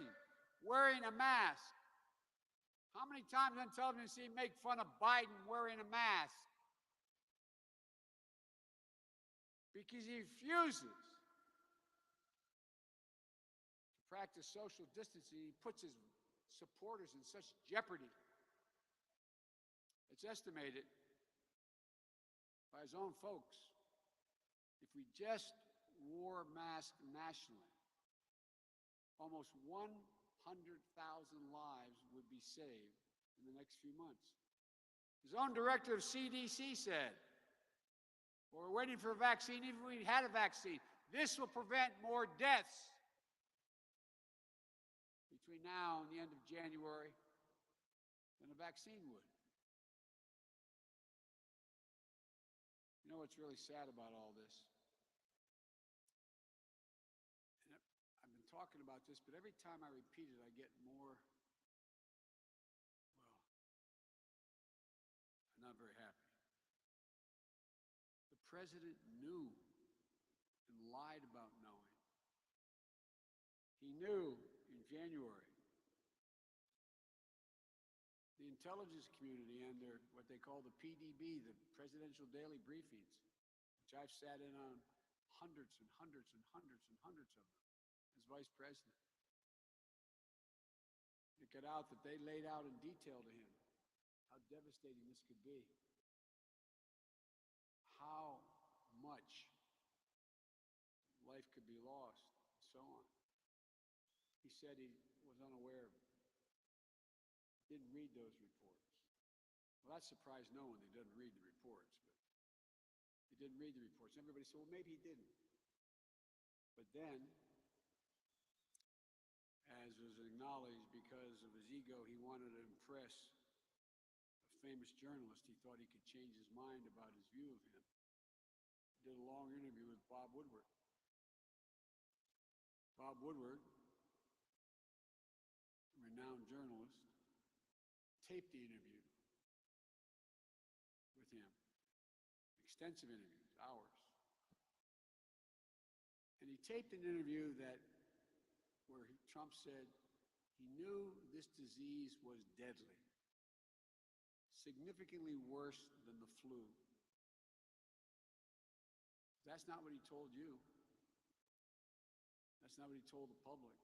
wearing a mask. How many times on television see him make fun of Biden wearing a mask? Because he refuses to practice social distancing. He puts his supporters in such jeopardy. It's estimated by his own folks, if we just wore masks nationally, almost 100,000 lives would be saved in the next few months. His own director of CDC said, well, we're waiting for a vaccine, even if we had a vaccine. This will prevent more deaths between now and the end of January than a vaccine would. what's really sad about all this? And I've been talking about this, but every time I repeat it, I get more, well, I'm not very happy. The president knew and lied about knowing. He knew in January. The intelligence community and their, what they call the PDB, the Presidential Daily Briefings, which I've sat in on hundreds and hundreds and hundreds and hundreds of them as vice president. It got out that they laid out in detail to him how devastating this could be, how much life could be lost, and so on. He said he was unaware of it. Didn't read those reports. Well, that surprised no one. He doesn't read the reports, but he didn't read the reports. Everybody said, well, maybe he didn't. But then, as was acknowledged, because of his ego, he wanted to impress a famous journalist. He thought he could change his mind about his view of him. He did a long interview with Bob Woodward. Bob Woodward, a renowned journalist, taped the interview with him. Extensive interviews, hours. And he taped an interview where Trump said he knew this disease was deadly, significantly worse than the flu. That's not what he told you. That's not what he told the public.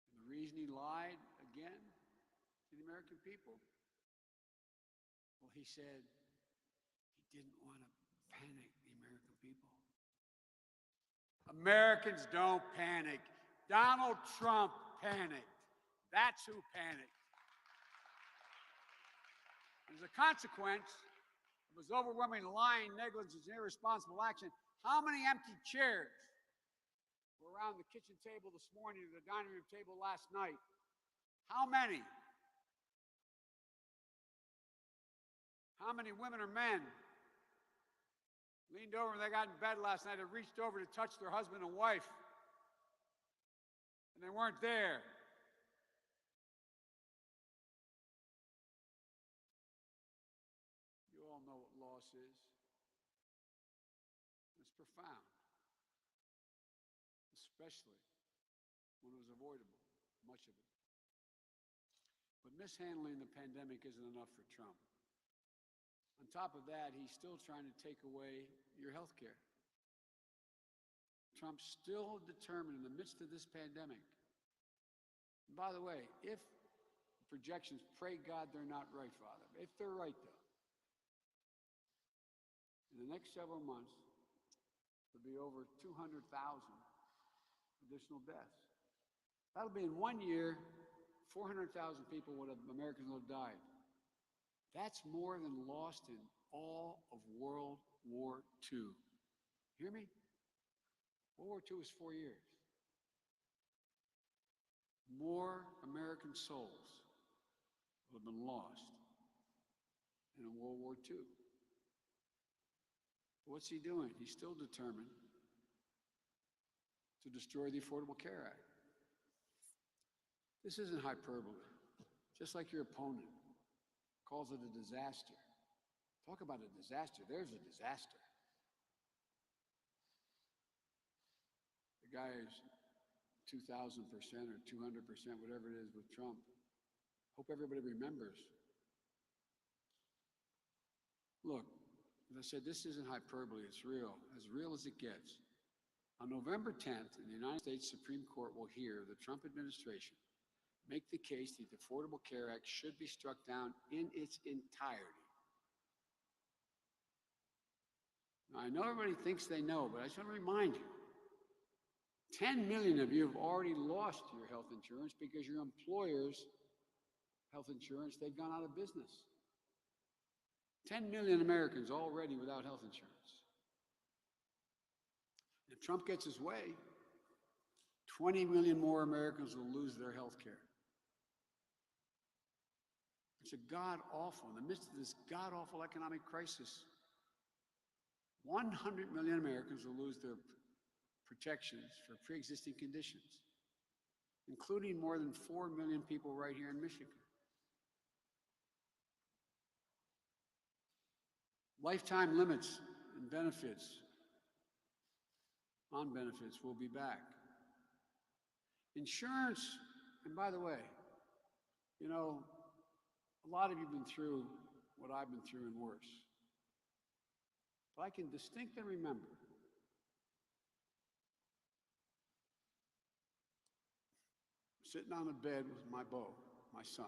And the reason he lied again to the American people? Well, he said he didn't want to panic the American people. Americans don't panic. Donald Trump panicked. That's who panicked. As a consequence of his overwhelming lying, negligence, and irresponsible action, how many empty chairs were around the kitchen table this morning or the dining room table last night? How many? How many women or men leaned over when they got in bed last night and reached over to touch their husband and wife, and they weren't there? You all know what loss is. It's profound, especially when it was avoidable, much of it. But mishandling the pandemic isn't enough for Trump. On top of that, he's still trying to take away your health care. Trump's still determined in the midst of this pandemic. And by the way, if the projections, pray God they're not right, Father. If they're right, though, in the next several months, there'll be over 200,000 additional deaths. That'll be in 1 year, 400,000 people Americans will have died. That's more than lost in all of World War II. Hear me? World War II was 4 years. More American souls will have been lost in World War II. What's he doing? He's still determined to destroy the Affordable Care Act. This isn't hyperbole. Just like your opponent calls it a disaster. Talk about a disaster. There's a disaster. The guy is 2,000% or 200%, whatever it is with Trump. Hope everybody remembers. Look, as I said, this isn't hyperbole. It's real as it gets. On November 10th, the United States Supreme Court will hear the Trump administration make the case that the Affordable Care Act should be struck down in its entirety. Now, I know everybody thinks they know, but I just want to remind you, 10 million of you have already lost your health insurance because your employer's health insurance, they've gone out of business. 10 million Americans already without health insurance. If Trump gets his way, 20 million more Americans will lose their health care. It's a god-awful, in the midst of this god-awful economic crisis, 100 million Americans will lose their protections for pre-existing conditions, including more than 4 million people right here in Michigan. Lifetime limits and benefits, on benefits, will be back. Insurance, and by the way, you know, a lot of you have been through what I've been through and worse. But I can distinctly remember sitting on a bed with my beau, my son,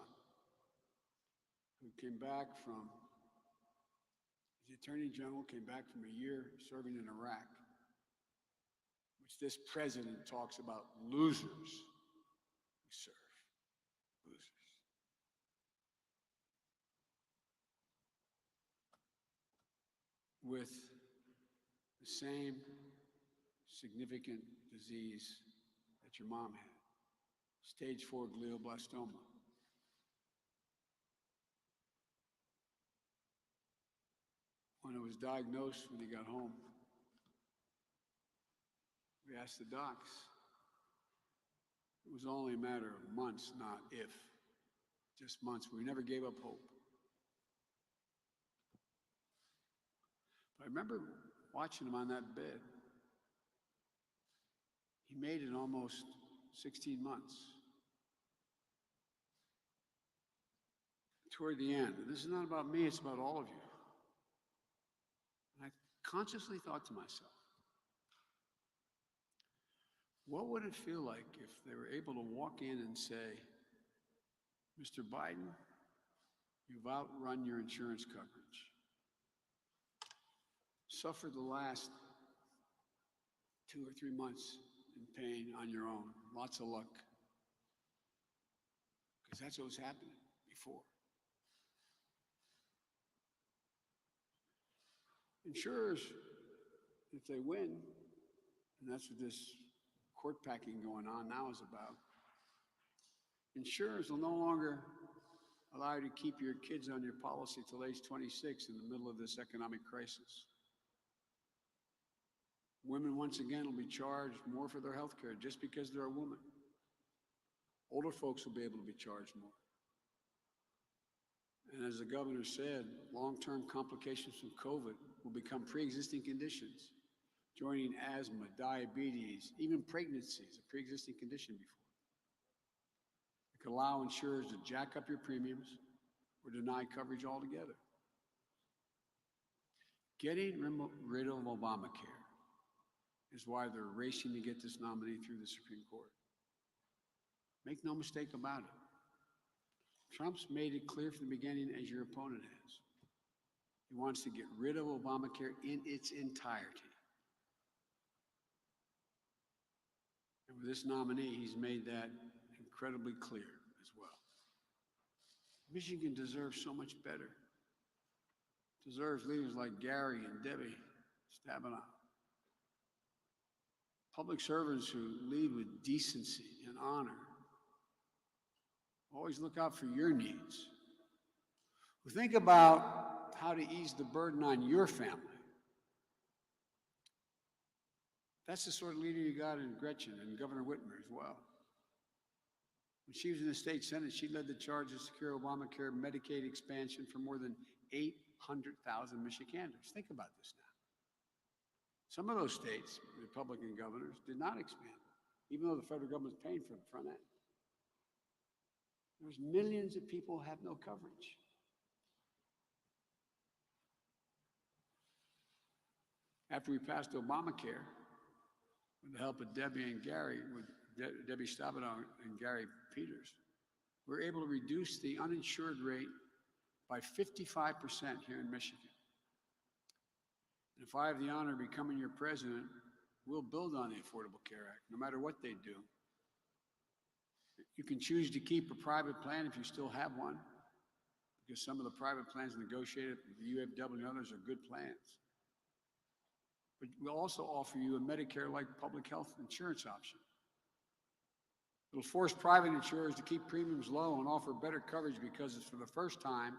who came back from, the Attorney General came back from a year serving in Iraq, which this president talks about losers who serve. Losers. With the same significant disease that your mom had, stage 4 glioblastoma. When it was diagnosed, when he got home, we asked the docs. It was only a matter of months, not if, just months. We never gave up hope. But I remember watching him on that bed. He made it almost 16 months. Toward the end, and this is not about me, it's about all of you. And I consciously thought to myself, what would it feel like if they were able to walk in and say, Mr. Biden, you've outrun your insurance coverage. Suffered the last 2 or 3 months in pain on your own. Lots of luck. Because that's what was happening before. Insurers, if they win, and that's what this court packing going on now is about, insurers will no longer allow you to keep your kids on your policy till age 26 in the middle of this economic crisis. Women, once again, will be charged more for their health care just because they're a woman. Older folks will be able to be charged more. And as the governor said, long-term complications from COVID will become pre-existing conditions, joining asthma, diabetes, even pregnancy is a pre-existing condition before. It could allow insurers to jack up your premiums or deny coverage altogether. Getting rid of Obamacare is why they're racing to get this nominee through the Supreme Court. Make no mistake about it. Trump's made it clear from the beginning, as your opponent has. He wants to get rid of Obamacare in its entirety. And with this nominee, he's made that incredibly clear as well. Michigan deserves so much better. Deserves leaders like Gary and Debbie Stabenow. Public servants who lead with decency and honor. Always look out for your needs. Who think about how to ease the burden on your family. That's the sort of leader you got in Gretchen and Governor Whitmer as well. When she was in the state Senate, she led the charge to secure Obamacare Medicaid expansion for more than 800,000 Michiganders. Think about this now. Some of those states, Republican governors, did not expand, even though the federal government was paying for the front end. There's millions of people who have no coverage. After we passed Obamacare, with the help of Debbie and Gary, with Debbie Stabenow and Gary Peters, we were able to reduce the uninsured rate by 55% here in Michigan. And if I have the honor of becoming your president, we'll build on the Affordable Care Act, no matter what they do. You can choose to keep a private plan if you still have one, because some of the private plans negotiated with the UFW and others are good plans. But we'll also offer you a Medicare-like public health insurance option. It'll force private insurers to keep premiums low and offer better coverage because it's for the first time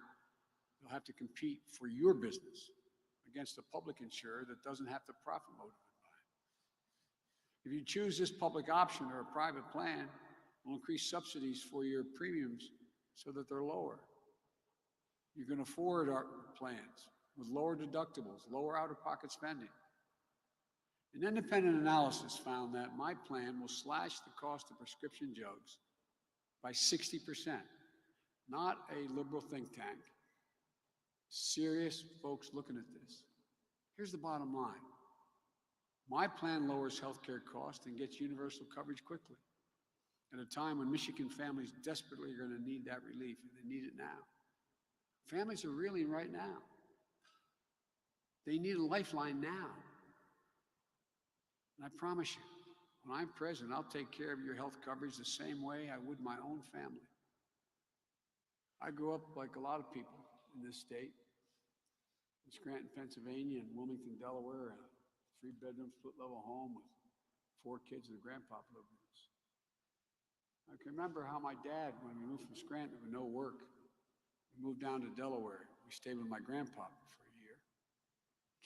you'll have to compete for your business against a public insurer that doesn't have the profit motive in mind. If you choose this public option or a private plan, we'll increase subsidies for your premiums so that they're lower. You can afford our plans with lower deductibles, lower out-of-pocket spending. An independent analysis found that my plan will slash the cost of prescription drugs by 60%. Not a liberal think tank. Serious folks looking at this. Here's the bottom line. My plan lowers healthcare costs and gets universal coverage quickly at a time when Michigan families desperately are going to need that relief, and they need it now. Families are reeling right now. They need a lifeline now. And I promise you, when I'm president, I'll take care of your health coverage the same way I would my own family. I grew up like a lot of people in this state, in Scranton, Pennsylvania, and Wilmington, Delaware, in a 3-bedroom split-level home with 4 kids that grandpa lived with us. I can remember how my dad, when we moved from Scranton with no work, we moved down to Delaware. We stayed with my grandpa for a year.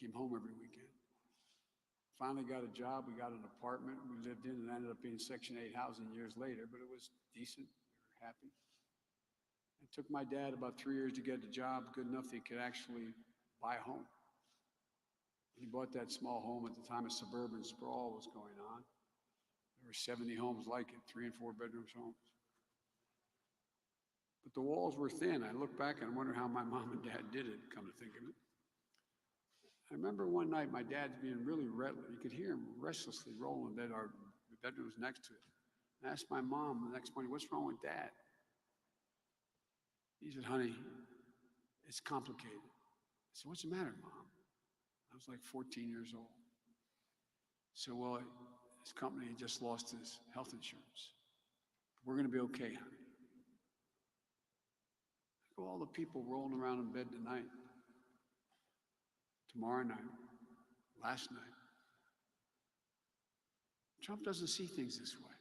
Came home every weekend. Finally got a job. We got an apartment we lived in, and ended up being Section 8 housing years later, but it was decent. We were happy. It took my dad about 3 years to get a job good enough that he could actually buy a home. He bought that small home at the time of suburban sprawl was going on. There were 70 homes like it, 3- and 4-bedroom homes. But the walls were thin. I look back and I wonder how my mom and dad did it, come to think of it. I remember one night my dad's being really restless. You could hear him restlessly rolling in bed. Our bedroom was next to it. I asked my mom the next morning, "What's wrong with Dad?" He said, "Honey, it's complicated." I said, "What's the matter, Mom?" I was like 14 years old. So, well, his company just lost his health insurance. We're going to be okay, honey. I go, all the people rolling around in bed tonight, tomorrow night, last night. Trump doesn't see things this way.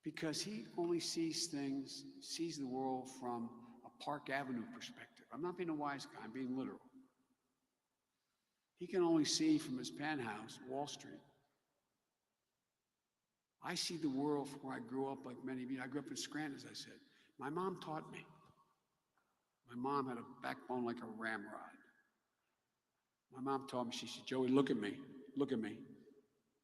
Because he only sees the world from a Park Avenue perspective. I'm not being a wise guy, I'm being literal. He can only see from his penthouse, Wall Street. I see the world from where I grew up like many of you. I grew up in Scranton, as I said. My mom taught me. My mom had a backbone like a ramrod. My mom taught me, she said, "Joey, look at me, look at me."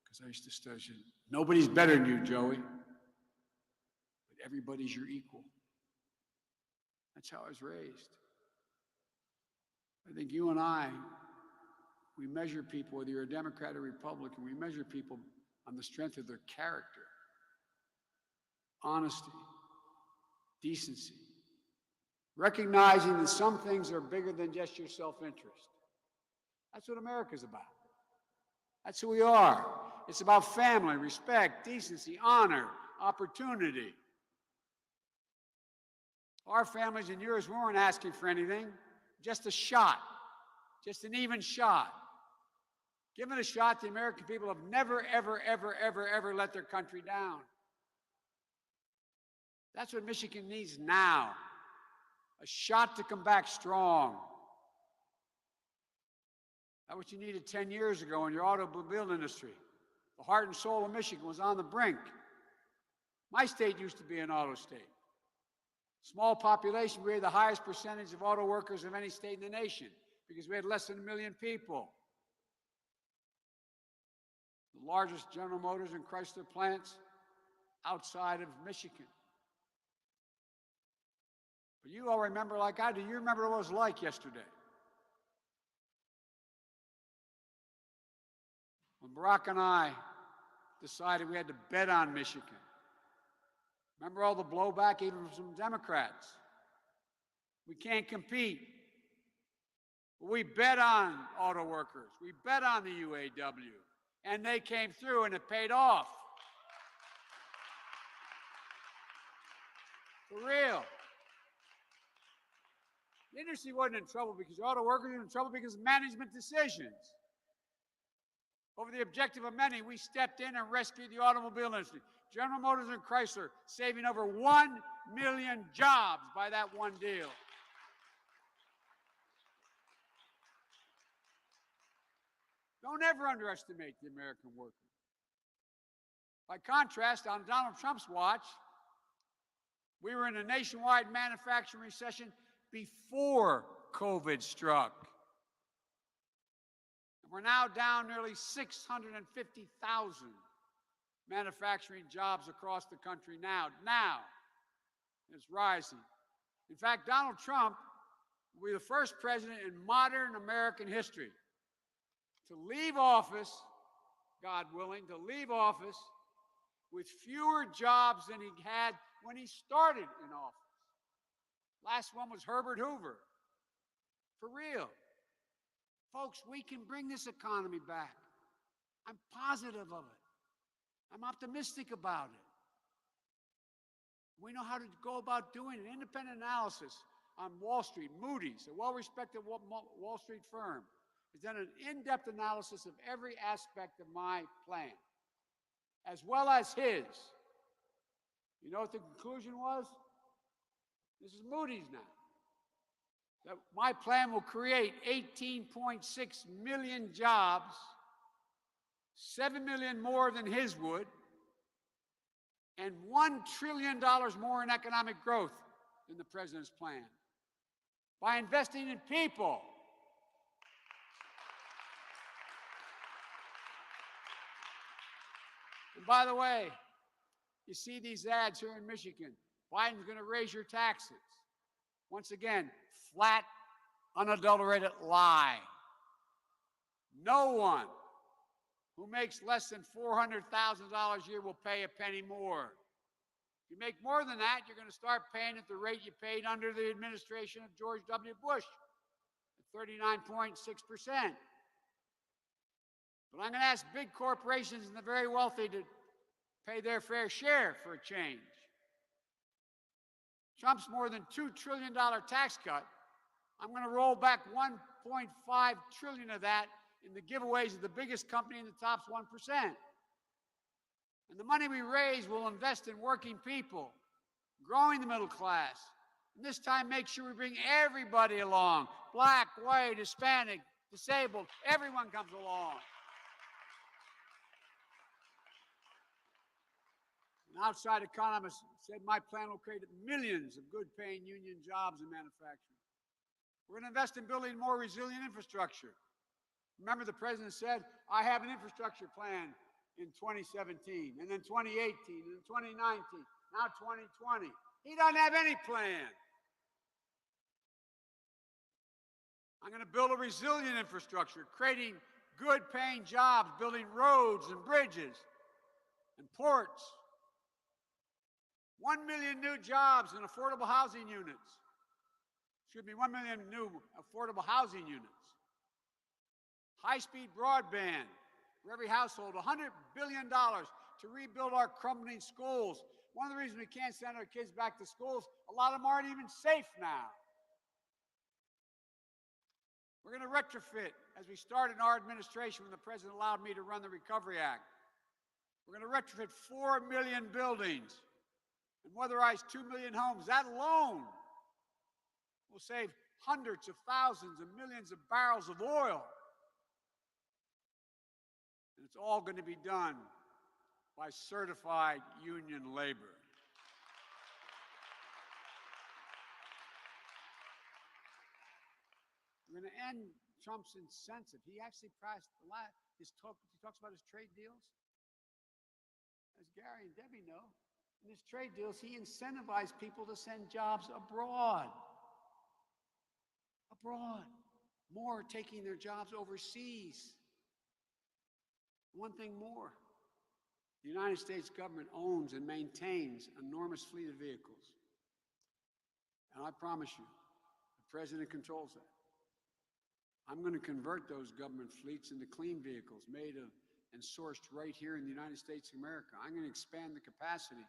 Because I used to study, she said, "Nobody's better than you, Joey. But everybody's your equal." That's how I was raised. I think you and I, we measure people, whether you're a Democrat or Republican, we measure people on the strength of their character, honesty, decency, recognizing that some things are bigger than just your self-interest. That's what America's about. That's who we are. It's about family, respect, decency, honor, opportunity. Our families and yours, we weren't asking for anything, just a shot, just an even shot. Given a shot, the American people have never, ever, ever, ever, ever let their country down. That's what Michigan needs now. A shot to come back strong. That's what you needed 10 years ago in your automobile industry. The heart and soul of Michigan was on the brink. My state used to be an auto state. Small population, we had the highest percentage of auto workers of any state in the nation because we had less than 1 million people. The largest General Motors and Chrysler plants outside of Michigan. But you all remember like I do. You remember what it was like yesterday. When Barack and I decided we had to bet on Michigan. Remember all the blowback even from some Democrats. We can't compete. We bet on auto workers. We bet on the UAW. And they came through and it paid off. For real. The industry wasn't in trouble because the auto workers were in trouble because of management decisions. Over the objective of many, we stepped in and rescued the automobile industry. General Motors and Chrysler saving over 1 million jobs by that one deal. Don't ever underestimate the American worker. By contrast, on Donald Trump's watch, we were in a nationwide manufacturing recession before COVID struck. And we're now down nearly 650,000 manufacturing jobs across the country now. It's rising. In fact, Donald Trump will be the first president in modern American history to leave office, God willing, to leave office with fewer jobs than he had when he started in office. Last one was Herbert Hoover. For real. Folks, we can bring this economy back. I'm positive of it. I'm optimistic about it. We know how to go about doing an independent analysis on Wall Street. Moody's, a well-respected Wall Street firm, has done an in-depth analysis of every aspect of my plan, as well as his. You know what the conclusion was? This is Moody's now. That my plan will create 18.6 million jobs, 7 million more than his would, and $1 trillion more in economic growth than the president's plan. By investing in people. And by the way, you see these ads here in Michigan. Biden's going to raise your taxes. Once again, flat, unadulterated lie. No one who makes less than $400,000 a year will pay a penny more. If you make more than that, you're going to start paying at the rate you paid under the administration of George W. Bush, at 39.6%. But I'm going to ask big corporations and the very wealthy to pay their fair share for a change. Trump's more than $2 trillion tax cut, I'm going to roll back $1.5 trillion of that in the giveaways of the biggest company in the top 1%. And the money we raise will invest in working people, growing the middle class. And this time, make sure we bring everybody along. Black, white, Hispanic, disabled, everyone comes along. An outside economist said my plan will create millions of good-paying union jobs in manufacturing. We're going to invest in building more resilient infrastructure. Remember, the president said, I have an infrastructure plan in 2017, and then 2018, and then 2019, now 2020. He doesn't have any plan. I'm going to build a resilient infrastructure, creating good-paying jobs, building roads and bridges and ports. 1 million new jobs in affordable housing units. Excuse me, 1 million new affordable housing units. High-speed broadband for every household. $100 billion to rebuild our crumbling schools. One of the reasons we can't send our kids back to schools, a lot of them aren't even safe now. We're going to retrofit, as we started in our administration when the president allowed me to run the Recovery Act. We're going to retrofit 4 million buildings and weatherize 2 million homes. That alone will save hundreds of thousands of millions of barrels of oil. And it's all going to be done by certified union labor. We're going to end Trump's incentive. He actually priced a lot. He talks about his trade deals. As Gary and Debbie know, in his trade deals, he incentivized people to send jobs abroad. Abroad. More taking their jobs overseas. One thing more. The United States government owns and maintains an enormous fleet of vehicles. And I promise you, the president controls that. I'm going to convert those government fleets into clean vehicles made of and sourced right here in the United States of America. I'm going to expand the capacity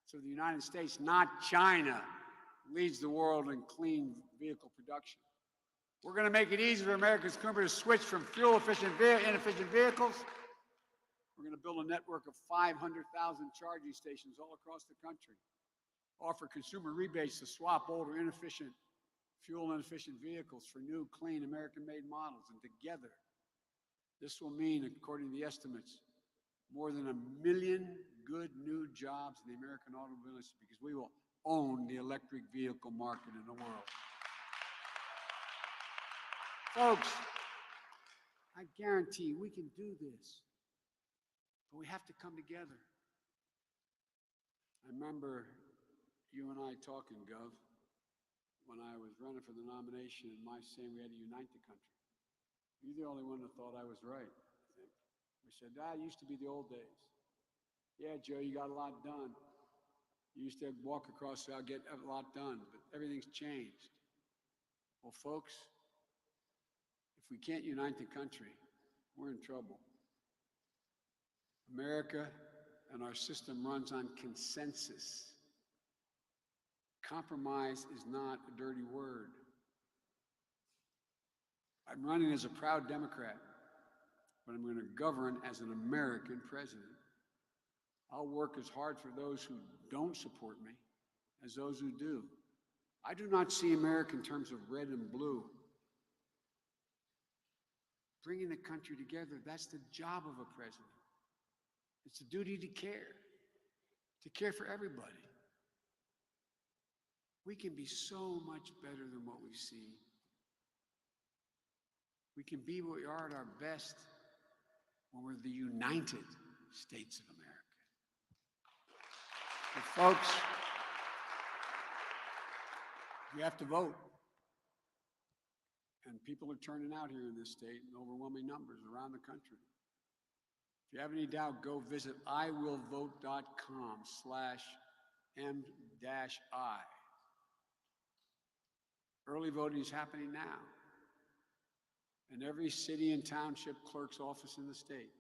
so the United States, not China, leads the world in clean vehicle production. We're going to make it easy for American consumers to switch from fuel-efficient, inefficient vehicles. We're going to build a network of 500,000 charging stations all across the country. Offer consumer rebates to swap older, inefficient, fuel-inefficient vehicles for new, clean, American-made models. And together, This will mean, according to the estimates, more than 1 million good new jobs in the American automobile industry because we will own the electric vehicle market in the world. Folks, I guarantee we can do this, but we have to come together. I remember you and I talking, Gov, when I was running for the nomination and my saying we had to unite the country. You're the only one that thought I was right, I think. We said, it used to be the old days. Yeah, Joe, you got a lot done. You used to walk across the aisle, get a lot done, but everything's changed. Well, folks, if we can't unite the country, we're in trouble. America and our system runs on consensus. Compromise is not a dirty word. I'm running as a proud Democrat, but I'm going to govern as an American president. I'll work as hard for those who don't support me as those who do. I do not see America in terms of red and blue. Bringing the country together, that's the job of a president. It's a duty to care for everybody. We can be so much better than what we see. We can be what we are at our best when we're the United States of America. But folks, you have to vote. And people are turning out here in this state in overwhelming numbers around the country. If you have any doubt, go visit iwillvote.com/M-I. Early voting is happening now. In every city and township clerk's office in the state.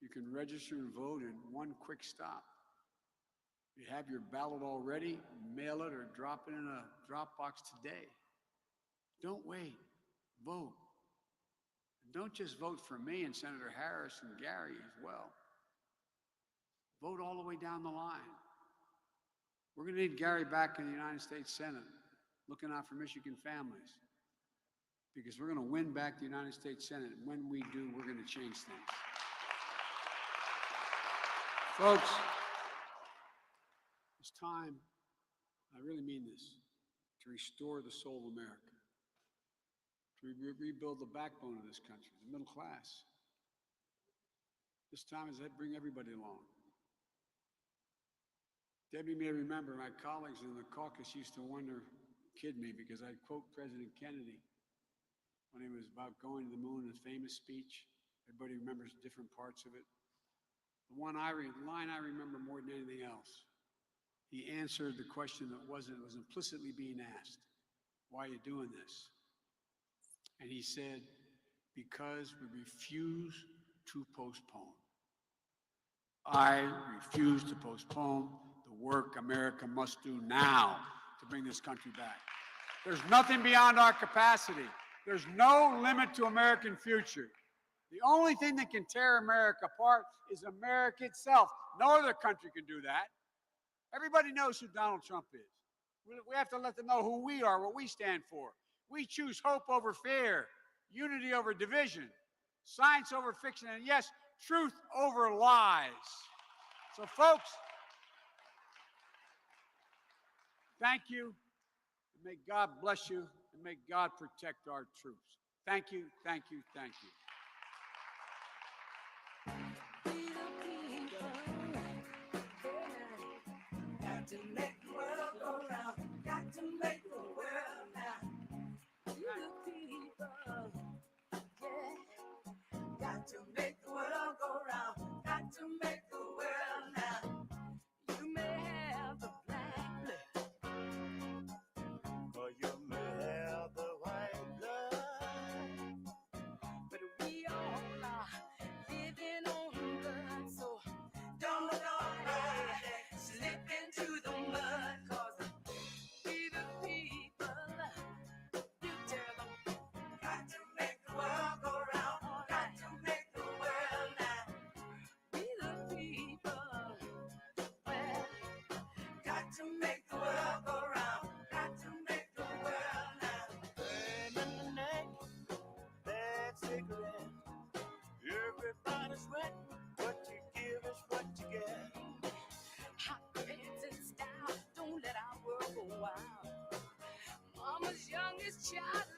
You can register and vote in one quick stop. If you have your ballot already, mail it or drop it in a drop box today. Don't wait, vote. And don't just vote for me and Senator Harris and Gary as well. Vote all the way down the line. We're going to need Gary back in the United States Senate, looking out for Michigan families, because we're going to win back the United States Senate. And when we do, we're going to change things. Folks, it's time, I really mean this, to restore the soul of America, to rebuild the backbone of this country, the middle class. This time is to bring everybody along. Debbie may remember my colleagues in the caucus used to kid me, because I'd quote President Kennedy when he was about going to the moon in his famous speech. Everybody remembers different parts of it. The line I remember more than anything else, he answered the question that was implicitly being asked. Why are you doing this? And he said, because we refuse to postpone. I refuse to postpone the work America must do now to bring this country back. There's nothing beyond our capacity. There's no limit to American future. The only thing that can tear America apart is America itself. No other country can do that. Everybody knows who Donald Trump is. We have to let them know who we are, what we stand for. We choose hope over fear, unity over division, science over fiction, and yes, truth over lies. So folks, thank you. May God bless you, and may God protect our troops. Thank you, thank you, thank you. Got to make the world go round. Got to make the world now. You the people, yeah. Got to make the world go round. Got to make the world now. You may have the black blood, or you may have the white blood, but we all are living on blood, so don't nobody slip into the mud, 'cause we the people, you tell them, got to make the world go round, got to make the world now. We the people, well, got to make the world go round, got to make the world now. Burn in the neck, that cigarette, is Charlie.